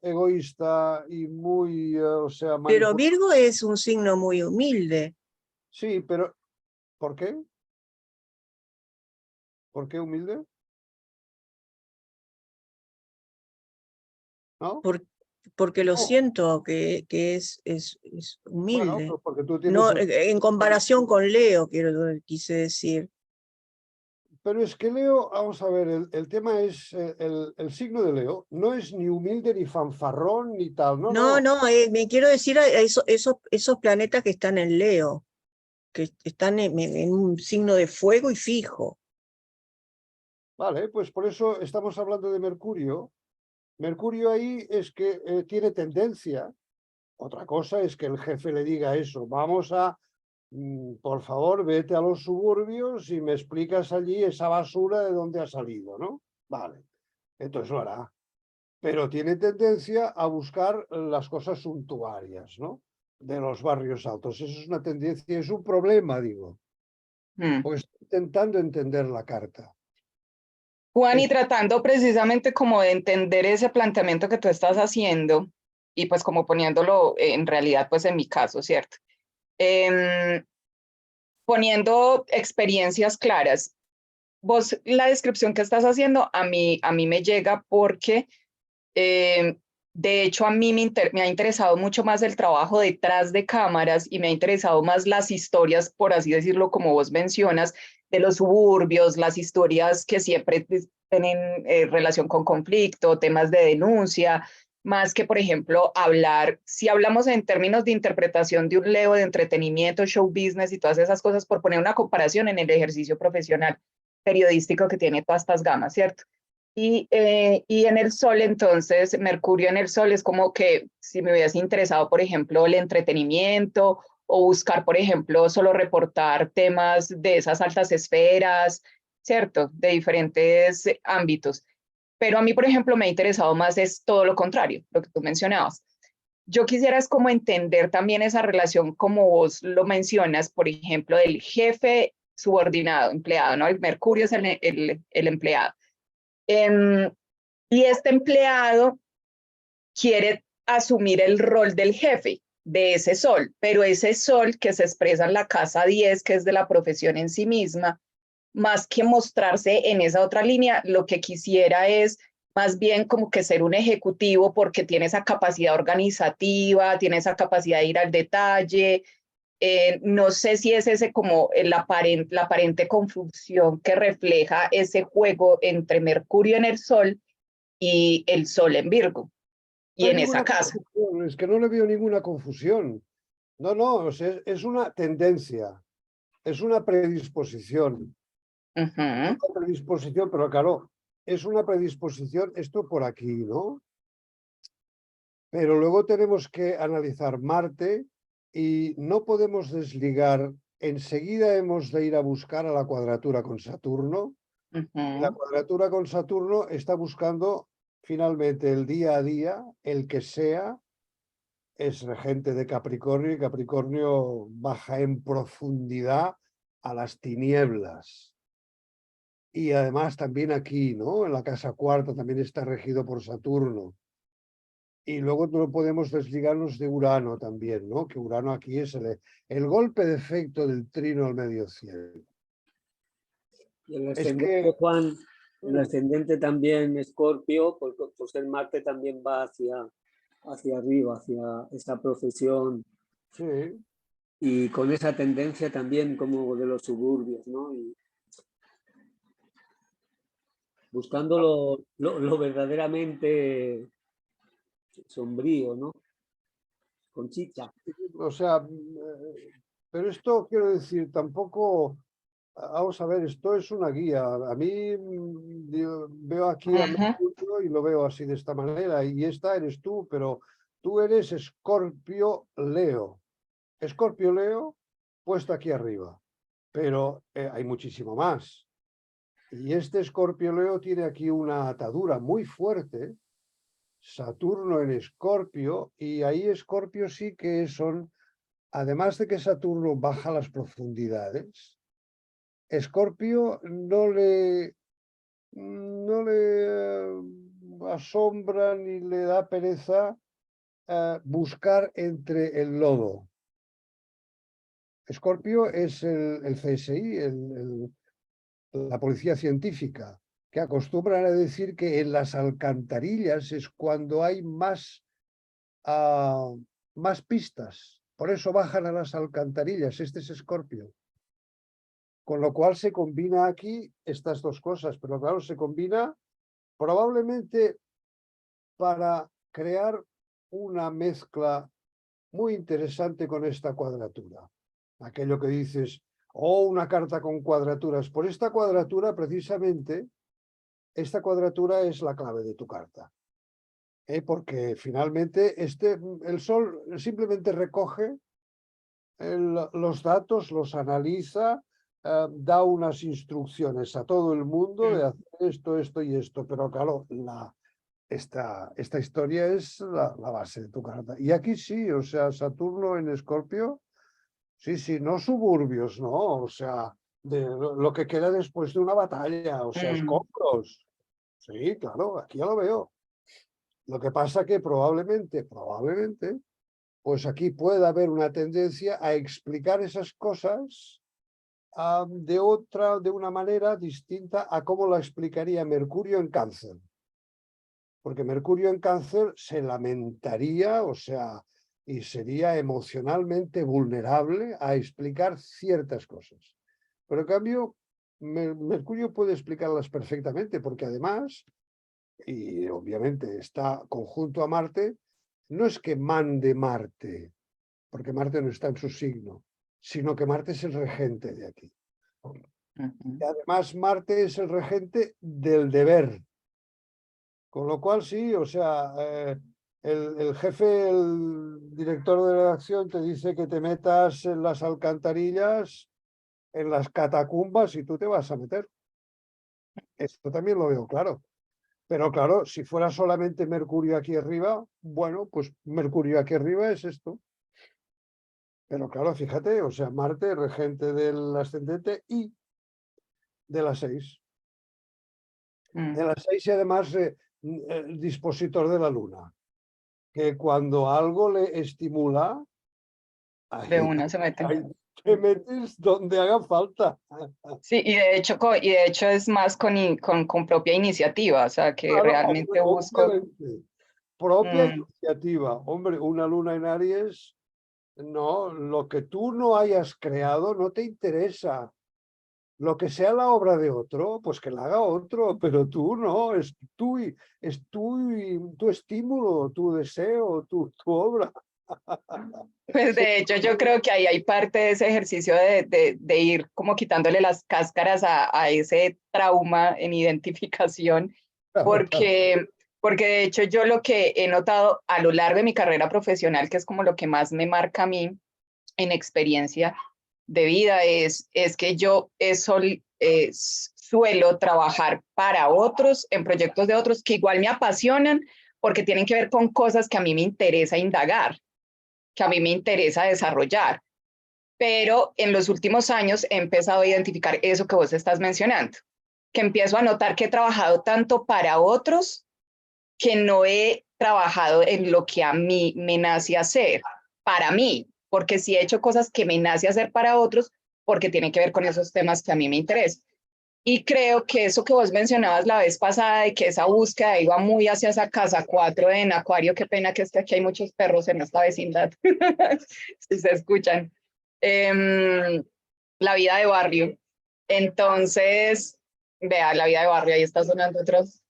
egoísta y muy, o sea, Pero manipuladora. Virgo es un signo muy humilde. Sí, pero ¿por qué? ¿Por qué humilde? ¿No? Porque lo No. siento que es Bueno, humilde. pues porque tú tienes No, el... en comparación con Leo, quise decir. Pero es que Leo, vamos a ver, el tema es, el signo de Leo no es ni humilde, ni fanfarrón, ni tal, no, No, no. me quiero decir a esos planetas que están en Leo, que están en un signo de fuego y fijo. Vale, pues por eso estamos hablando de Mercurio. Mercurio ahí es que tiene tendencia. Otra cosa es que el jefe le diga eso, vamos a, por favor, vete a los suburbios y me explicas allí esa basura de dónde ha salido, ¿no? Vale, entonces lo hará. Pero tiene tendencia a buscar las cosas suntuarias, ¿no? De los barrios altos. Eso es una tendencia, es un problema, digo. Porque estoy intentando entender la carta. Juan, y tratando precisamente como de entender ese planteamiento que tú estás haciendo y pues como poniéndolo en realidad pues en mi caso, ¿cierto? Poniendo experiencias claras. Vos, la descripción que estás haciendo a mí me llega porque de hecho a mí me ha interesado mucho más el trabajo detrás de cámaras y me ha interesado más las historias, por así decirlo, como vos mencionas, de los suburbios, las historias que siempre tienen relación con conflicto, temas de denuncia, más que, por ejemplo, hablar, si hablamos en términos de interpretación de un Leo de entretenimiento, show business y todas esas cosas, por poner una comparación en el ejercicio profesional periodístico que tiene todas estas gamas, ¿cierto? Y en el Sol, entonces, Mercurio en el Sol es como que si me hubiese interesado, por ejemplo, el entretenimiento o buscar, por ejemplo, solo reportar temas de esas altas esferas, ¿cierto? De diferentes ámbitos. Pero a mí, por ejemplo, me ha interesado más es todo lo contrario, lo que tú mencionabas. Yo quisiera es como entender también esa relación, como vos lo mencionas, por ejemplo, del jefe subordinado, empleado, ¿no? El Mercurio es el empleado. Y este empleado quiere asumir el rol del jefe de ese sol, pero ese sol que se expresa en la casa 10, que es de la profesión en sí misma, más que mostrarse en esa otra línea, lo que quisiera es más bien como que ser un ejecutivo porque tiene esa capacidad organizativa, tiene esa capacidad de ir al detalle. No sé si es ese como la aparente confusión que refleja ese juego entre Mercurio en el Sol y el Sol en Virgo No y hay en esa ninguna casa. confusión, es que no le veo ninguna confusión. No, o sea, es una tendencia, es una predisposición. Una predisposición, pero claro, es una predisposición esto por aquí, ¿no? Pero luego tenemos que analizar Marte y no podemos desligar, enseguida hemos de ir a buscar a la cuadratura con Saturno. Y la cuadratura con Saturno está buscando finalmente el día a día, el que sea, es regente de Capricornio y Capricornio baja en profundidad a las tinieblas. Y además también aquí, ¿no? En la casa cuarta también está regido por Saturno. Y luego no podemos desligarnos de Urano también, ¿no? Que Urano aquí es el golpe de efecto del trino al medio cielo. Y el Es ascendente, que... Juan, el ascendente también Escorpio, por ser Marte también va hacia arriba, hacia esa profesión. Sí. Y con esa tendencia también como de los suburbios, ¿no? buscando lo verdaderamente sombrío, ¿no? Con chicha. O sea, pero esto quiero decir, tampoco, vamos a ver, esto es una guía. A mí veo aquí a Mercurio y lo veo así de esta manera, y esta eres tú, pero tú eres Escorpio Leo. Escorpio Leo puesto aquí arriba, pero hay muchísimo más. Y este Escorpio Leo tiene aquí una atadura muy fuerte, Saturno en Escorpio, y ahí Escorpio sí que son, además de que Saturno baja las profundidades, Escorpio no le asombra ni le da pereza buscar entre el lodo. Escorpio es el CSI, la policía científica, que acostumbran a decir que en las alcantarillas es cuando hay más pistas. Por eso bajan a las alcantarillas. Este es Escorpio. Con lo cual se combina aquí estas dos cosas, pero claro, se combina probablemente para crear una mezcla muy interesante con esta cuadratura. Aquello que dices, una carta con cuadraturas. Por esta cuadratura, precisamente, esta cuadratura es la clave de tu carta. Porque finalmente el Sol simplemente recoge los datos, los analiza, da unas instrucciones a todo el mundo de hacer esto, esto y esto. Pero claro, esta historia es la base de tu carta. Y aquí sí, o sea, Saturno en Escorpio, sí, no suburbios, no, o sea, de lo que queda después de una batalla, o sea, escombros. Sí, claro, aquí ya lo veo. Lo que pasa que probablemente, pues aquí puede haber una tendencia a explicar esas cosas de una manera distinta a cómo la explicaría Mercurio en Cáncer. Porque Mercurio en Cáncer se lamentaría, o sea, y sería emocionalmente vulnerable a explicar ciertas cosas. Pero en cambio, Mercurio puede explicarlas perfectamente, porque además, y obviamente está conjunto a Marte, no es que mande Marte, porque Marte no está en su signo, sino que Marte es el regente de aquí. Y además Marte es el regente del deber. Con lo cual sí, o sea, el jefe, el director de redacción te dice que te metas en las alcantarillas, en las catacumbas, y tú te vas a meter. Esto también lo veo claro. Pero claro, si fuera solamente Mercurio aquí arriba, bueno, pues Mercurio aquí arriba es esto. Pero claro, fíjate, o sea, Marte, regente del ascendente y de las 6. De las 6 y además el dispositor de la luna. Que cuando algo le estimula, De una se mete. te metes donde haga falta. Sí, y de hecho es más con propia iniciativa, o sea, que Claro, realmente busco. Propia iniciativa. Hombre, una luna en Aries, no, lo que tú no hayas creado no te interesa. Lo que sea la obra de otro, pues que la haga otro, pero tú no, es tu estímulo, tu deseo, tu obra. Pues de hecho yo creo que ahí hay parte de ese ejercicio de ir como quitándole las cáscaras a ese trauma en identificación, porque de hecho yo lo que he notado a lo largo de mi carrera profesional, que es como lo que más me marca a mí en experiencia de vida, es que yo suelo trabajar para otros, en proyectos de otros que igual me apasionan porque tienen que ver con cosas que a mí me interesa indagar, que a mí me interesa desarrollar. Pero en los últimos años he empezado a identificar eso que vos estás mencionando, que empiezo a notar que he trabajado tanto para otros que no he trabajado en lo que a mí me nace hacer, para mí, porque sí he hecho cosas que me nace hacer para otros, porque tienen que ver con esos temas que a mí me interesan. Y creo que eso que vos mencionabas la vez pasada, de que esa búsqueda iba muy hacia esa casa 4 en Acuario, qué pena que es que aquí hay muchos perros en esta vecindad, si se escuchan, la vida de barrio. Entonces, Vea, La vida de barrio, ahí está sonando otros.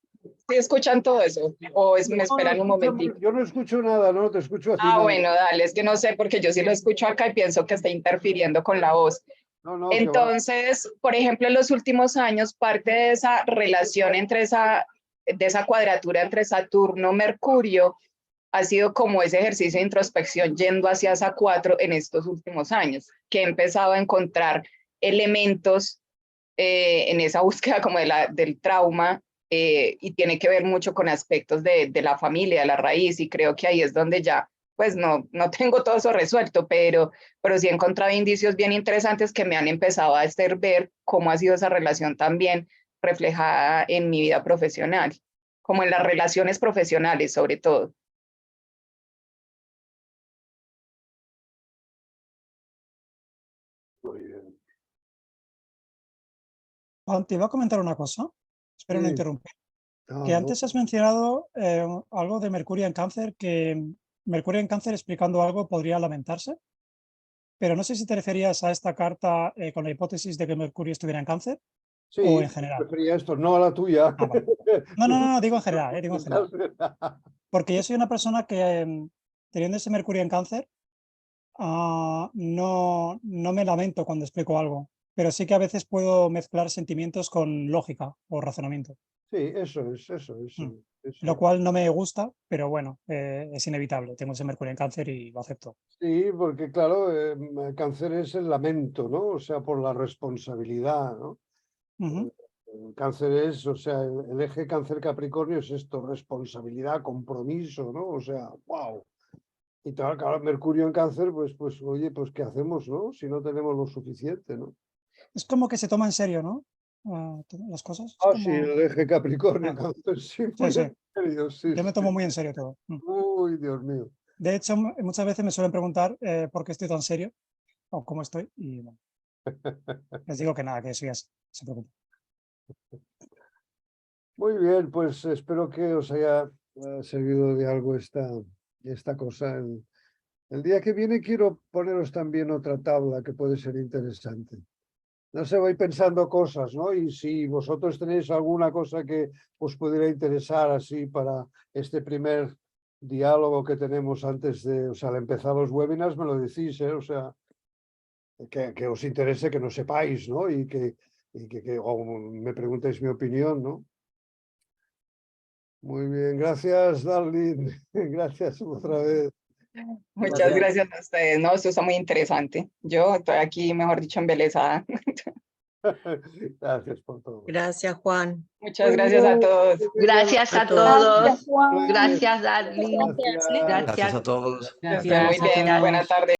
¿Sí escuchan todo eso? ¿O me esperan un momentito? Yo no escucho nada, no, te escucho a ti. Ah, nada. bueno, dale, es que no sé, porque yo sí lo escucho acá y pienso que está interfiriendo con la voz. No, no, que va. Entonces, por ejemplo, en los últimos años, parte de esa relación de esa cuadratura entre Saturno-Mercurio ha sido como ese ejercicio de introspección yendo hacia esa 4 en estos últimos años, que he empezado a encontrar elementos en esa búsqueda como del trauma, y tiene que ver mucho con aspectos de la familia, de la raíz, y creo que ahí es donde ya, pues no tengo todo eso resuelto, pero sí he encontrado indicios bien interesantes que me han empezado a hacer ver cómo ha sido esa relación también reflejada en mi vida profesional, como en las relaciones profesionales sobre todo. Muy bien. Juan, te iba a comentar una cosa, espero no Sí. interrumpir. No, Que antes has mencionado algo de Mercurio en Cáncer, que Mercurio en Cáncer explicando algo podría lamentarse, pero no sé si te referías a esta carta con la hipótesis de que Mercurio estuviera en Cáncer sí, o en general. prefería esto, no a la tuya. Ah, vale. No, digo en general, digo en general. Porque yo soy una persona que, teniendo ese Mercurio en Cáncer, no me lamento cuando explico algo, pero sí que a veces puedo mezclar sentimientos con lógica o razonamiento. Sí, eso es. Lo cual no me gusta, pero bueno, es inevitable. Tengo ese Mercurio en Cáncer y lo acepto. Sí, porque claro, cáncer es el lamento, ¿no? O sea, por la responsabilidad, ¿no? Ujú. El cáncer es, o sea, el eje cáncer-capricornio es esto, responsabilidad, compromiso, ¿no? O sea, wow. Y claro, Mercurio en cáncer, pues, oye, pues, ¿qué hacemos, no? Si no tenemos lo suficiente, ¿no? Es como que se toma en serio, ¿no? Las cosas. Es Ah, como... sí, el eje Capricornio, Ah, cáncer, sí, sí, muy sí. en serio, sí, Yo me sí. tomo muy en serio todo. Uy, Dios mío. De hecho, muchas veces me suelen preguntar por qué estoy tan serio o cómo estoy y bueno, les digo que nada, que eso ya se preocupa. Muy bien, pues espero que os haya servido de algo esta cosa. El día que viene quiero poneros también otra tabla que puede ser interesante. No sé, voy pensando cosas, ¿no? Y si vosotros tenéis alguna cosa que os pudiera interesar así para este primer diálogo que tenemos antes de, o sea, al empezar los webinars, me lo decís, ¿eh? O sea, que os interese, que no sepáis, ¿no? Y que o me preguntéis mi opinión, ¿no? Muy bien, gracias, Darlene. Gracias otra vez. Muchas gracias a ustedes, no, esto está muy interesante. Yo estoy aquí, mejor dicho, embelesada. Gracias por todo. Gracias, Juan. Muchas gracias a todos. Gracias a todos. Gracias, Darlene. Gracias. Gracias. Gracias a todos. Que estén muy bien, buena tarde.